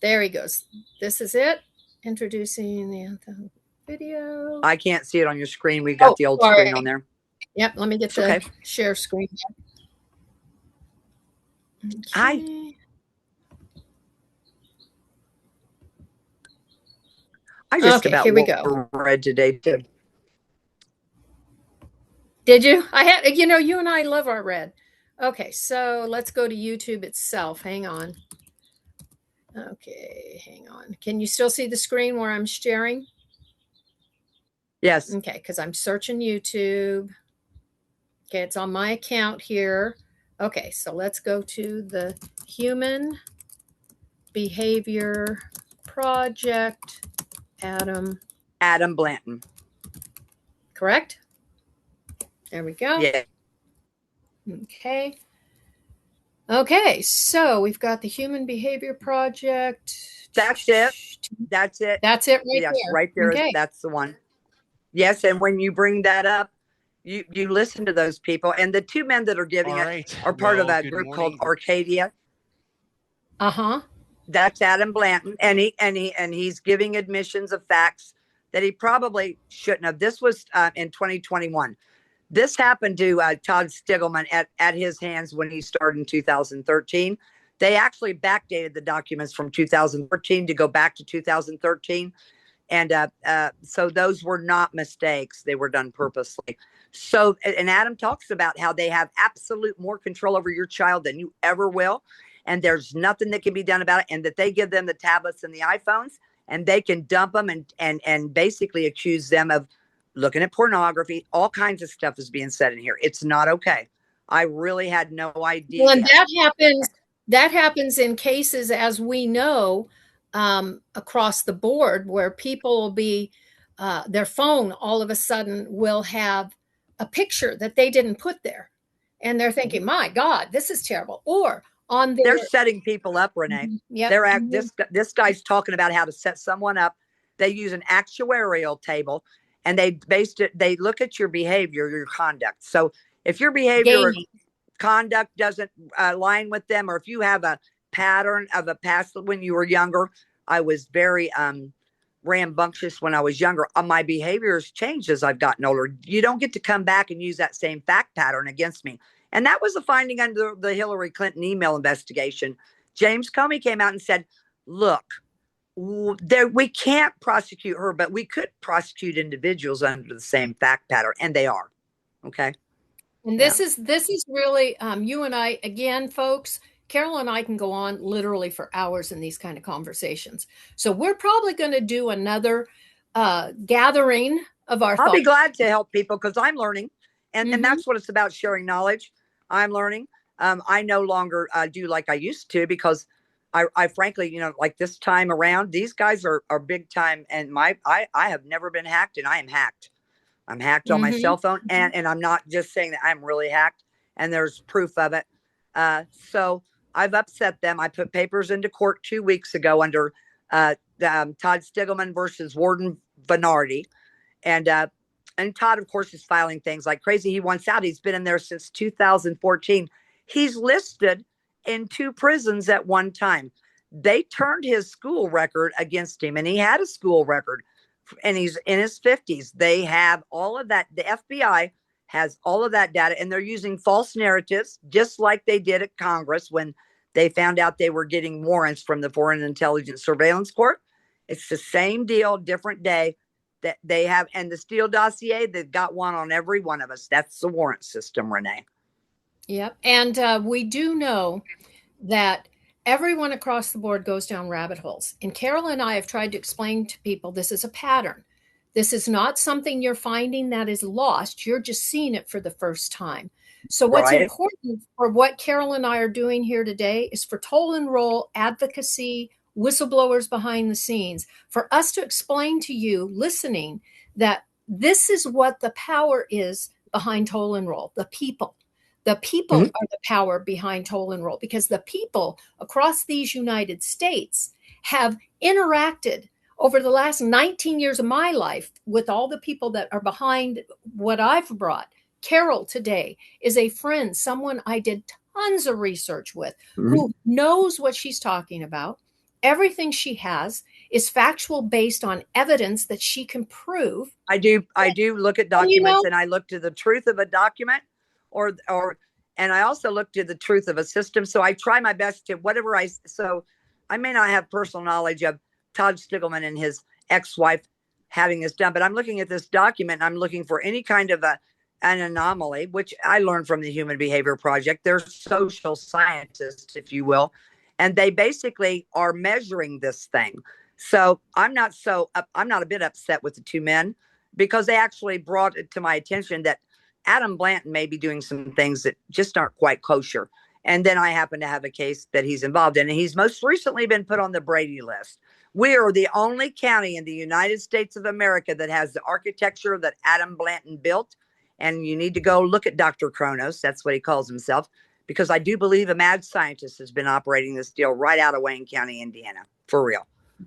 There he goes. This is it. Introducing the anthem video. I can't see it on your screen. We've got the old screen on there. Yep. Let me get the share screen. Okay. Hi. I just about read today too. Did you? I had, you and I love our red. Okay, so let's go to YouTube itself. Hang on. Okay, hang on. Can you still see the screen where I'm sharing? Yes. Okay, because I'm searching YouTube. Okay, it's on my account here. Okay, so let's go to the Human Behavior Project. Adam Blanton. Correct? There we go. Yeah. Okay. Okay, so we've got the Human Behavior Project. That's it. That's it. That's it right yes, there. Right there. Okay. That's the one. Yes, and when you bring that up, you listen to those people. And the two men that are giving it are part of a group called Arcadia. Uh-huh. That's Adam Blanton, and he's giving admissions of facts that he probably shouldn't have. This was in 2021. This happened to Todd Stiegelman at his hands when he started in 2013. They actually backdated the documents from 2013 to go back to 2013. And so those were not mistakes. They were done purposely. So, and Adam talks about how they have absolute more control over your child than you ever will. And there's nothing that can be done about it. And that they give them the tablets and the iPhones, and they can dump them and basically accuse them of looking at pornography. All kinds of stuff is being said in here. It's not okay. I really had no idea. Well, and that happens in cases, as we know, across the board, where people will be, their phone all of a sudden will have a picture that they didn't put there. And they're thinking, my God, this is terrible. Or on their, they're setting people up, Renee. Yep. This guy's talking about how to set someone up. They use an actuarial table, and they look at your behavior, your conduct. So if your behavior or conduct doesn't align with them, or if you have a pattern of a past when you were younger, I was very rambunctious when I was younger. My behavior has changed as I've gotten older. You don't get to come back and use that same fact pattern against me. And that was a finding under the Hillary Clinton email investigation. James Comey came out and said, look, we can't prosecute her, but we could prosecute individuals under the same fact pattern. And they are. Okay. And this is really, you and I, again, folks, Carol and I can go on literally for hours in these kind of conversations. So we're probably going to do another gathering of our I'll be thoughts. glad to help people because I'm learning. And Mm-hmm. that's what it's about, sharing knowledge. I'm learning. I no longer do like I used to because I frankly, like this time around, these guys are big time. And I have never been hacked, and I am hacked. I'm hacked on my Mm-hmm. cell phone. And I'm not just saying that, I'm really hacked, and there's proof of it. So I've upset them. I put papers into court 2 weeks ago under Todd Stiglman versus Warden Venardi. And Todd, of course, is filing things like crazy. He wants out. He's been in there since 2014. He's listed in 2 prisons at one time. They turned his school record against him, and he had a school record, and he's in his 50s. They have all of that. The FBI has all of that data, and they're using false narratives, just like they did at Congress when they found out they were getting warrants from the Foreign Intelligence Surveillance Court. It's the same deal, different day that they have. And the Steele dossier, they've got one on every one of us. That's the warrant system, Renee. Yep. And we do know that everyone across the board goes down rabbit holes. And Carol and I have tried to explain to people this is a pattern. This is not something you're finding that is lost. You're just seeing it for the first time. So, what's Right. important for what Carol and I are doing here today is for toll and roll advocacy, whistleblowers behind the scenes, for us to explain to you listening that this is what the power is behind toll and roll, the people. The people Mhm. are the power behind toll and roll because the people across these United States have interacted over the last 19 years of my life with all the people that are behind what I've brought. Carol today is a friend, someone I did tons of research with, Mhm. who knows what she's talking about. Everything she has is factual based on evidence that she can prove. I do look at And documents, and I look to the truth of a document or and I also look to the truth of a system. So I try my best to whatever so I may not have personal knowledge of Todd Stiglman and his ex-wife having this done, but I'm looking at this document, and I'm looking for any kind of an anomaly, which I learned from the Human Behavior Project. They're social scientists, if you will, and they basically are measuring this thing. So I'm not a bit upset with the 2 men, because they actually brought it to my attention that Adam Blanton may be doing some things that just aren't quite kosher. And then I happen to have a case that he's involved in, and he's most recently been put on the Brady list. We are the only county in the United States of America that has the architecture that Adam Blanton built. And you need to go look at Dr. Kronos. That's what he calls himself, because I do believe a mad scientist has been operating this deal right out of Wayne County, Indiana, for real.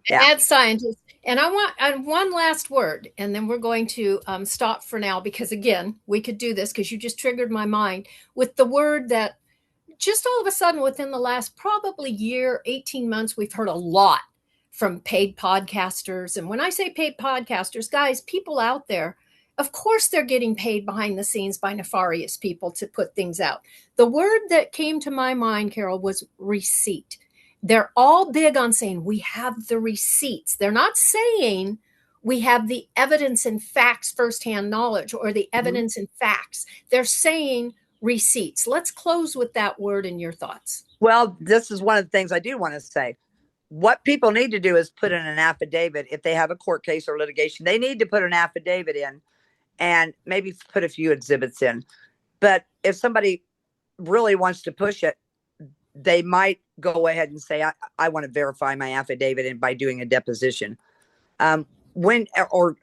Yeah. mad scientist. And I want one last word, and then we're going to stop for now because, again, we could do this because you just triggered my mind with the word that just all of a sudden within the last probably year, 18 months, we've heard a lot from paid podcasters. And when I say paid podcasters, guys, people out there, of course, they're getting paid behind the scenes by nefarious people to put things out. The word that came to my mind, Carol, was receipt. They're all big on saying we have the receipts. They're not saying we have the evidence and facts, firsthand knowledge, or the Mhm. evidence and facts. They're saying receipts. Let's close with that word in your thoughts. Well, this is one of the things I do want to say. What people need to do is put in an affidavit. If they have a court case or litigation, they need to put an affidavit in and maybe put a few exhibits in. But if somebody really wants to push it, they might go ahead and say, I want to verify my affidavit and by doing a deposition. When or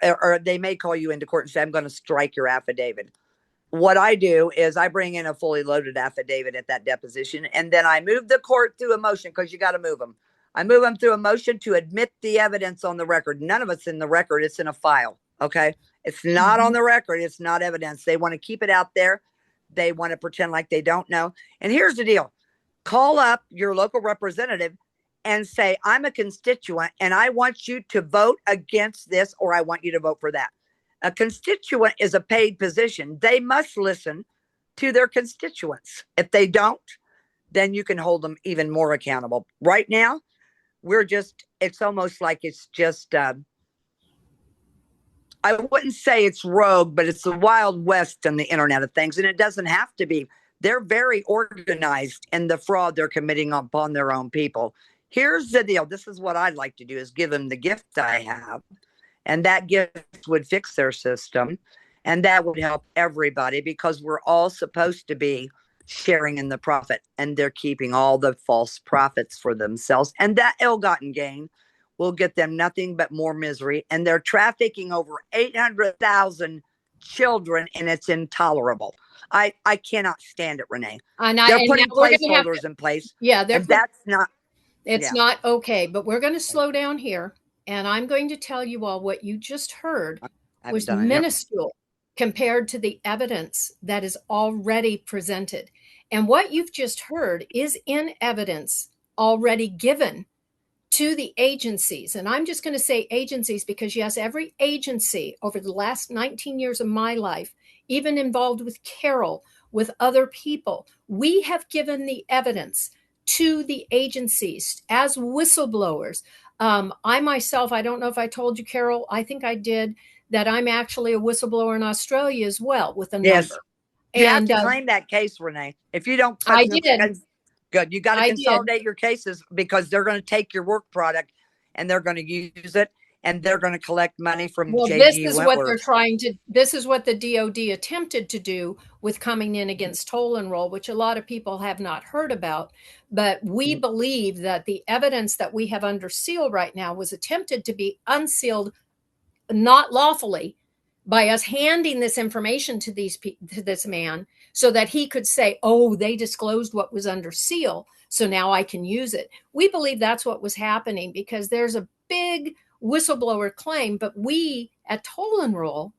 they may call you into court and say, I'm going to strike your affidavit. What I do is I bring in a fully loaded affidavit at that deposition, and then I move the court through a motion, because you got to move them. I move them through a motion to admit the evidence on the record. None of it's in the record. It's in a file. Okay. It's not on Mhm. the record. It's not evidence. They want to keep it out there. They want to pretend like they don't know. And here's the deal. Call up your local representative and say, I'm a constituent and I want you to vote against this, or I want you to vote for that. A constituent is a paid position. They must listen to their constituents. If they don't, then you can hold them even more accountable. Right now, it's almost like it's just, I wouldn't say it's rogue, but it's the Wild West on the Internet of Things. And it doesn't have to be. They're very organized in the fraud they're committing upon their own people. Here's the deal. This is what I'd like to do is give them the gift I have. And that gift would fix their system. And that would help everybody because we're all supposed to be sharing in the profit. And they're keeping all the false profits for themselves. And that ill-gotten gain will get them nothing but more misery. And they're trafficking over 800,000 children, and it's intolerable. I cannot stand it, Renee. They're putting placeholders in place. Yeah, that's not. It's not okay. But we're going to slow down here, and I'm going to tell you all what you just heard was minuscule compared to the evidence that is already presented. And what you've just heard is in evidence already given to the agencies. And I'm just going to say agencies because, yes, every agency over the last 19 years of my life, even involved with Carol, with other people, we have given the evidence to the agencies as whistleblowers. I myself, I don't know if I told you, Carol, I think I did, that I'm actually a whistleblower in Australia as well with a number. You have to claim that case, Renee. If you don't, I did. Good. You got to consolidate your cases because they're going to take your work product and they're going to use it and they're going to collect money from This is what they're trying to, this is what the DOD attempted to do with coming in against toll and roll, which a lot of people have not heard about. But we believe that the evidence that we have under seal right now was attempted to be unsealed, not lawfully, by us handing this information to this man so that he could say, oh, they disclosed what was under seal, so now I can use it. We believe that's what was happening because there's a big whistleblower claim, but we at Toll and Roll,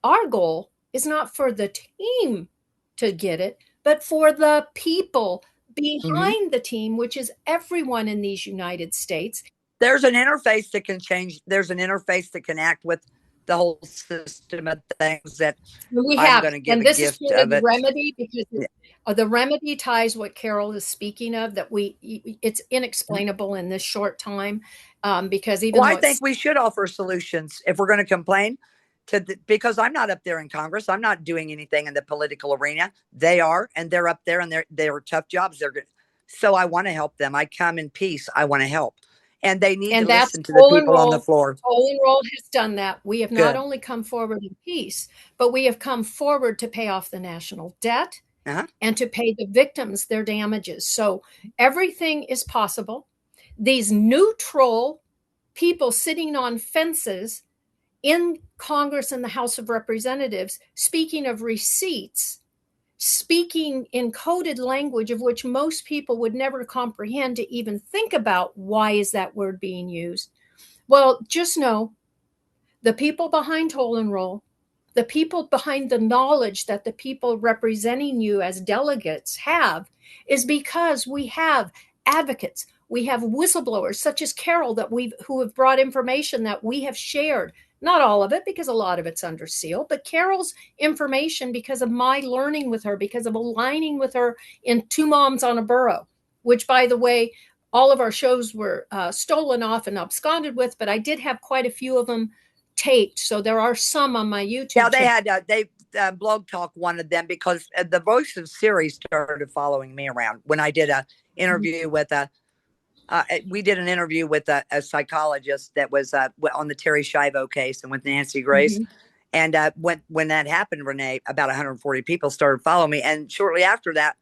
our goal is not for the team to get it, but for the people behind the team, which is everyone in these United States. There's an interface that can change. There's an interface that can act with the whole system of things that we have. And this is the remedy because the remedy ties what Carol is speaking of, that it's inexplainable in this short time because even I think we should offer solutions if we're going to complain because I'm not up there in Congress. I'm not doing anything in the political arena. They are, and they're up there and they're tough jobs. They're good. So I want to help them. I come in peace. I want to help. And they need to listen to the people on the floor. Toll and Roll has done that. We have not only come forward in peace, but we have come forward to pay off the national debt and to pay the victims their damages. So everything is possible. These neutral people sitting on fences in Congress and the House of Representatives, speaking of receipts, speaking in coded language of which most people would never comprehend to even think about why is that word being used. Well, just know the people behind Toll and Roll, the people behind the knowledge that the people representing you as delegates have is because we have advocates. We have whistleblowers such as Carol who have brought information that we have shared. Not all of it, because a lot of it's under seal, but Carol's information, because of my learning with her, because of aligning with her in Two Moms on a Burro, which, by the way, all of our shows were stolen off and absconded with, but I did have quite a few of them taped. So there are some on my YouTube. Yeah, they had Blog Talk wanted them because the Voice of Siri started following me around when I did a interview with we did an interview with a psychologist that was on the Terry Schiavo case and with Nancy Grace. And when that happened, Renee, about 140 people started following me. And shortly after that,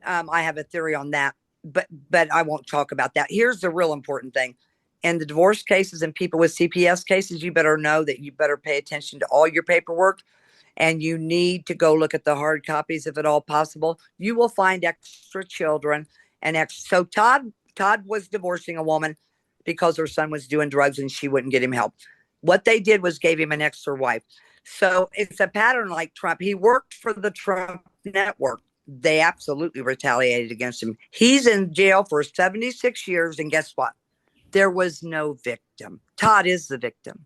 I have a theory on that, but I won't talk about that. Here's the real important thing. In the divorce cases and people with CPS cases, you better know that you better pay attention to all your paperwork. And you need to go look at the hard copies if at all possible. You will find extra children and so Todd was divorcing a woman because her son was doing drugs and she wouldn't get him help. What they did was gave him an extra wife. So it's a pattern like Trump. He worked for the Trump network. They absolutely retaliated against him. He's in jail for 76 years. And guess what? There was no victim. Todd is the victim.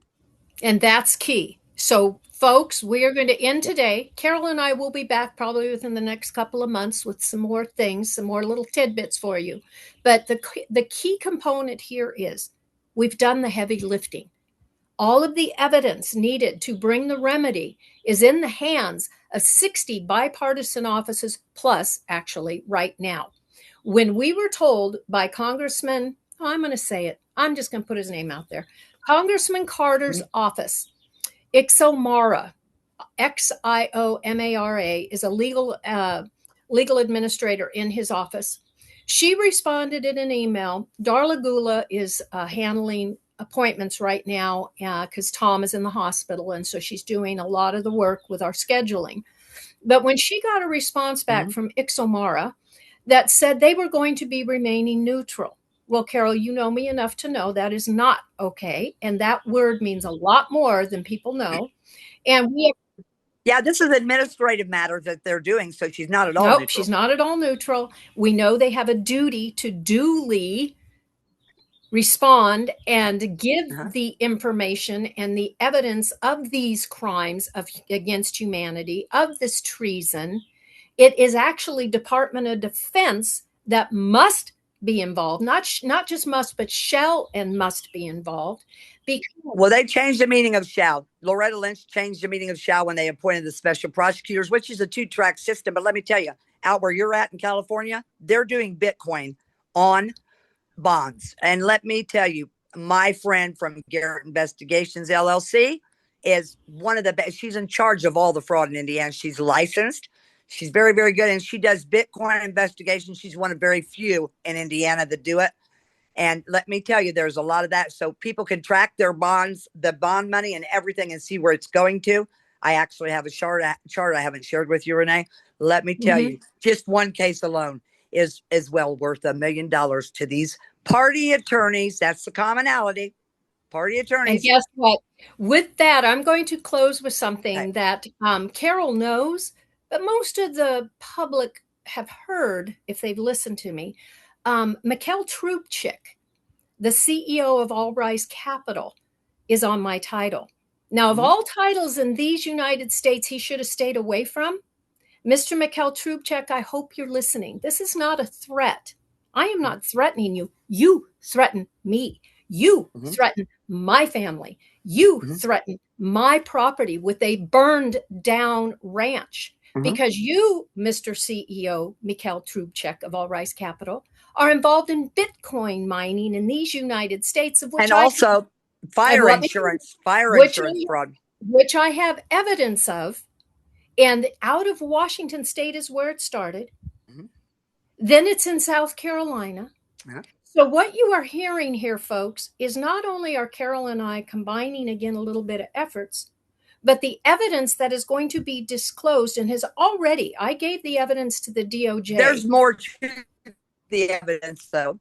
And that's key. So, folks, we are going to end today. Carol and I will be back probably within the next couple of months with some more things, some more little tidbits for you. But the key component here is we've done the heavy lifting. All of the evidence needed to bring the remedy is in the hands of 60 bipartisan offices plus, actually, right now. When we were told by Congressman, oh, I'm going to say it, I'm just going to put his name out there, Congressman Carter's office, Ixomara, Xiomara, is a legal administrator in his office. She responded in an email. Darla Gula is handling appointments right now because Tom is in the hospital, and so she's doing a lot of the work with our scheduling. But when she got a response back from Ixomara that said they were going to be remaining neutral. Well, Carol, you know me enough to know that is not okay. And that word means a lot more than people know. And we Yeah, this is administrative matters that they're doing, so she's not at all nope, neutral. she's not at all neutral. We know they have a duty to duly respond and give the information and the evidence of these crimes against humanity, of this treason. It is actually Department of Defense that must be involved, not just must, but shall and must be involved. Well, they changed the meaning of shall. Loretta Lynch changed the meaning of shall when they appointed the special prosecutors, which is a two-track system. But let me tell you, out where you're at in California, they're doing Bitcoin on bonds. And let me tell you, my friend from Garrett Investigations LLC is one of the best. She's in charge of all the fraud in Indiana. She's licensed. She's very, very good. And she does Bitcoin investigations. She's one of very few in Indiana that do it. And let me tell you, there's a lot of that. So people can track their bonds, the bond money and everything and see where it's going to. I actually have a chart I haven't shared with you, Renee. Let me tell you, just one case alone is well worth $1 million to these party attorneys. That's the commonality. Party attorneys. And guess what? With that, I'm going to close with something that Carol knows, but most of the public have heard if they've listened to me. Mikhail Trubchik, the CEO of All Rise Capital, is on my title. Now, of all titles in these United States he should have stayed away from, Mr. Mikhail Trubchik, I hope you're listening. This is not a threat. I am not threatening you. You threaten me. You threaten my family. You threaten my property with a burned down ranch because you, Mr. CEO Mikhail Trubchik of All Rise Capital, are involved in Bitcoin mining in these United States, of which and also fire insurance fraud, which I have evidence of. And out of Washington State is where it started. Then it's in South Carolina. So what you are hearing here, folks, is not only are Carol and I combining again a little bit of efforts, but the evidence that is going to be disclosed and has already, I gave the evidence to the DOJ. There's more to the evidence, though,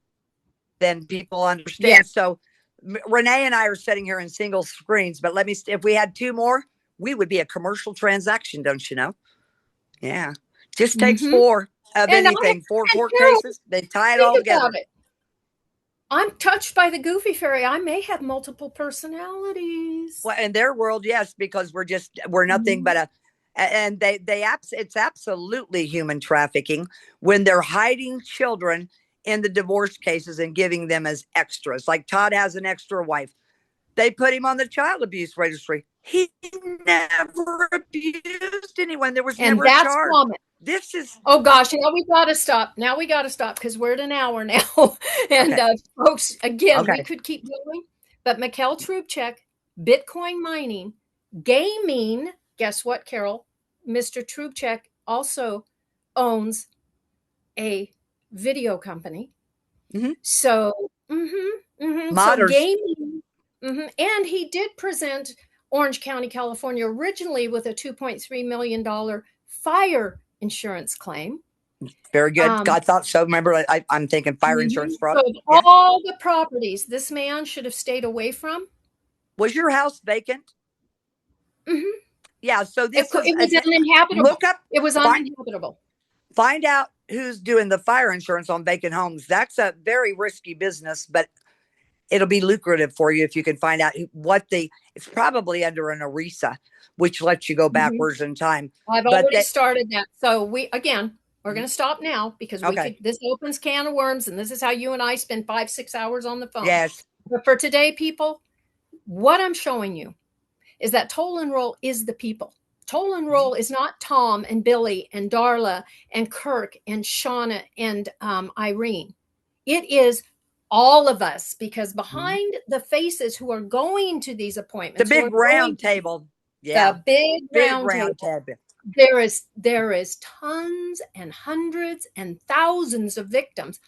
than people understand. Yeah. So Renee and I are sitting here in single screens, but if we had two more, we would be a commercial transaction, don't you know? Yeah. Just takes four of anything. Four court cases. They tie it all together. I'm touched by the goofy fairy. I may have multiple personalities. Well, in their world, yes, because we're nothing but it's absolutely human trafficking when they're hiding children in the divorce cases and giving them as extras. Like Todd has an extra wife. They put him on the child abuse registry. He never abused anyone. There was never a charge. Common. This is oh gosh, now we got to stop. Because we're at an hour now. And folks, again, we could keep going. But Mikhail Trubchik, Bitcoin mining, gaming. Guess what, Carol? Mr. Trubchik also owns a video company. So, so gaming. And he did present Orange County, California, originally with a $2.3 million fire insurance claim. Very good. I thought so. Remember, I'm thinking fire insurance fraud. So all the properties this man should have stayed away from. Was your house vacant? Yeah. So it was uninhabitable. It was uninhabitable. Find out who's doing the fire insurance on vacant homes. That's a very risky business, but it'll be lucrative for you if you can find out it's probably under an ERISA, which lets you go backwards in time. I've already started that. So we're going to stop now because this opens can of worms, and this is how you and I spend 5-6 hours on the phone. Yes. But for today, people, What I'm showing you is that Toll and Roll is the people. Toll and Roll is not Tom and Billie and Darla and Kirk and Shauna and Irene. It is all of us, because behind the faces who are going to these appointments, the big round table, the big round table, there is tons and hundreds and thousands of victims,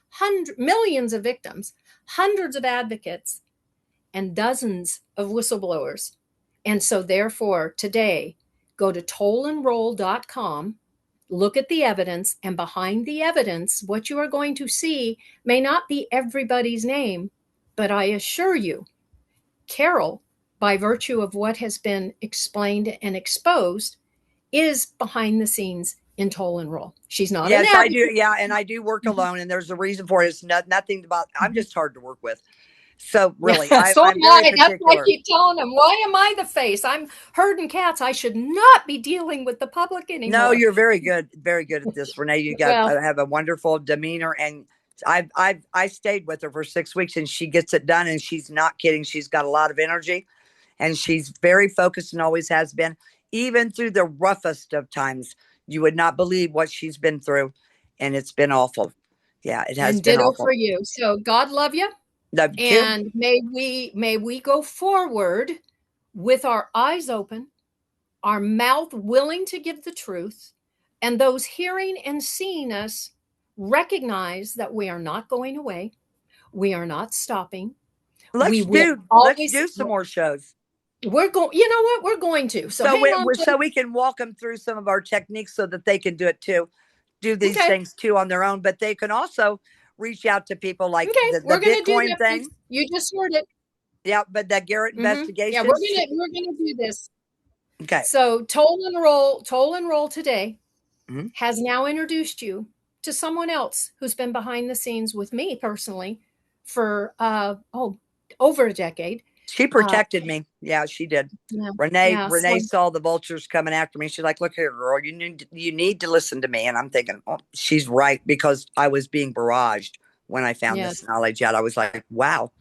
millions of victims, hundreds of advocates, and dozens of whistleblowers. And so therefore today, go to tollandroll.com, look at the evidence, and behind the evidence, what you are going to see may not be everybody's name, but I assure you, Carol, by virtue of what has been explained and exposed, is behind the scenes in Toll and Roll. She's not an advocate. I do. Yeah, and I do work alone, and there's a reason for it. It's nothing about. I'm just hard to work with. So really, I'm very particular. That's why I keep telling them, why am I the face? I'm herding cats. I should not be dealing with the public anymore. No, you're very good at this, Renee. You have a wonderful demeanor, and I stayed with her for 6 weeks, and she gets it done, and she's not kidding. She's got a lot of energy, and she's very focused, and always has been, even through the roughest of times. You would not believe what she's been through, and it's been awful. Yeah, it has been awful. For you. So God love you. Love you and too. May we go forward with our eyes open, our mouth willing to give the truth, and those hearing and seeing us recognize that we are not going away. We are not stopping. Let's do some more shows. We're going, you know what? We're going to. So we can walk them through some of our techniques so that they can do it too, do these things too on their own, but they can also reach out to people like the Bitcoin thing. You just heard it. Yeah, but the Garrett investigation. Yeah, we're gonna do this. Okay. So Toll and Roll today has now introduced you to someone else who's been behind the scenes with me personally for over a decade. She protected me. Yeah, she did. Yeah, Renee saw the vultures coming after me. She's like, "Look here, girl, you need to listen to me." And I'm thinking, oh, she's right, because I was being barraged when I found this knowledge out. I was like, wow.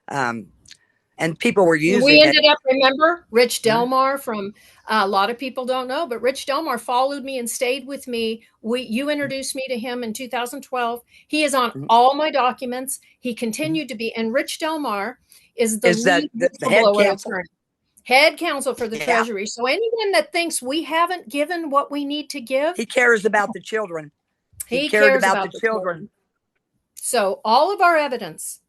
And people were using it. We ended up, remember, Rich Delmar from, a lot of people don't know, but Rich Delmar followed me and stayed with me. You introduced me to him in 2012. He is on all my documents. He continued to be, and Rich Delmar is the head counsel for the Treasury. So anyone that thinks we haven't given what we need to give, he cares about the children. He cared about the children. So all of our evidence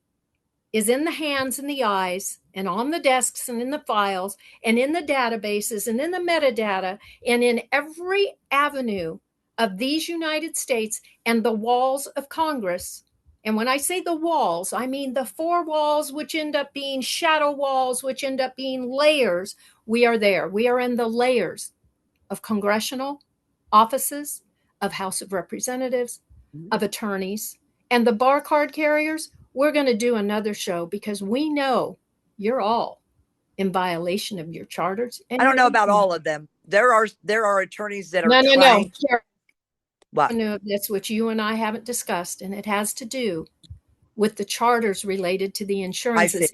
is in the hands and the eyes and on the desks and in the files and in the databases and in the metadata and in every avenue of these United States and the walls of Congress. And when I say the walls, I mean the four walls, which end up being shadow walls, which end up being layers. We are there. We are in the layers of congressional offices, of House of Representatives, of attorneys, and the bar card carriers. We're going to do another show because we know you're all in violation of your charters. And I don't know about all of them. There are attorneys that are trying. What? No, that's what you and I haven't discussed, and it has to do with the charters related to the insurances.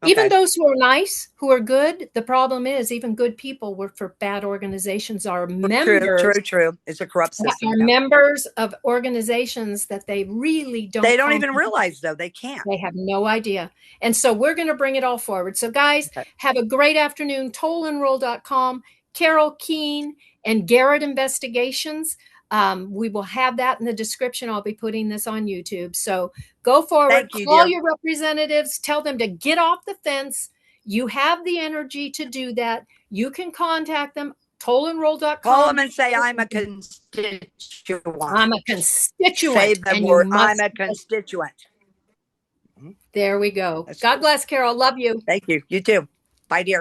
Even those who are nice, who are good, the problem is even good people work for bad organizations. Are members. True. It's a corrupt system. Are members of organizations that they really don't. They don't even realize, though. They can't. They have no idea. And so we're going to bring it all forward. So guys, have a great afternoon. Tollandroll.com, Carol Keihn and Garrett Investigations. We will have that in the description. I'll be putting this on YouTube. So go forward, call your representatives, tell them to get off the fence. You have the energy to do that. You can contact them, tollandroll.com. Call them and say, I'm a constituent. I'm a constituent. Say the word, I'm a constituent. There we go. God bless, Carol. Love you. Thank you. You too. Bye, dear.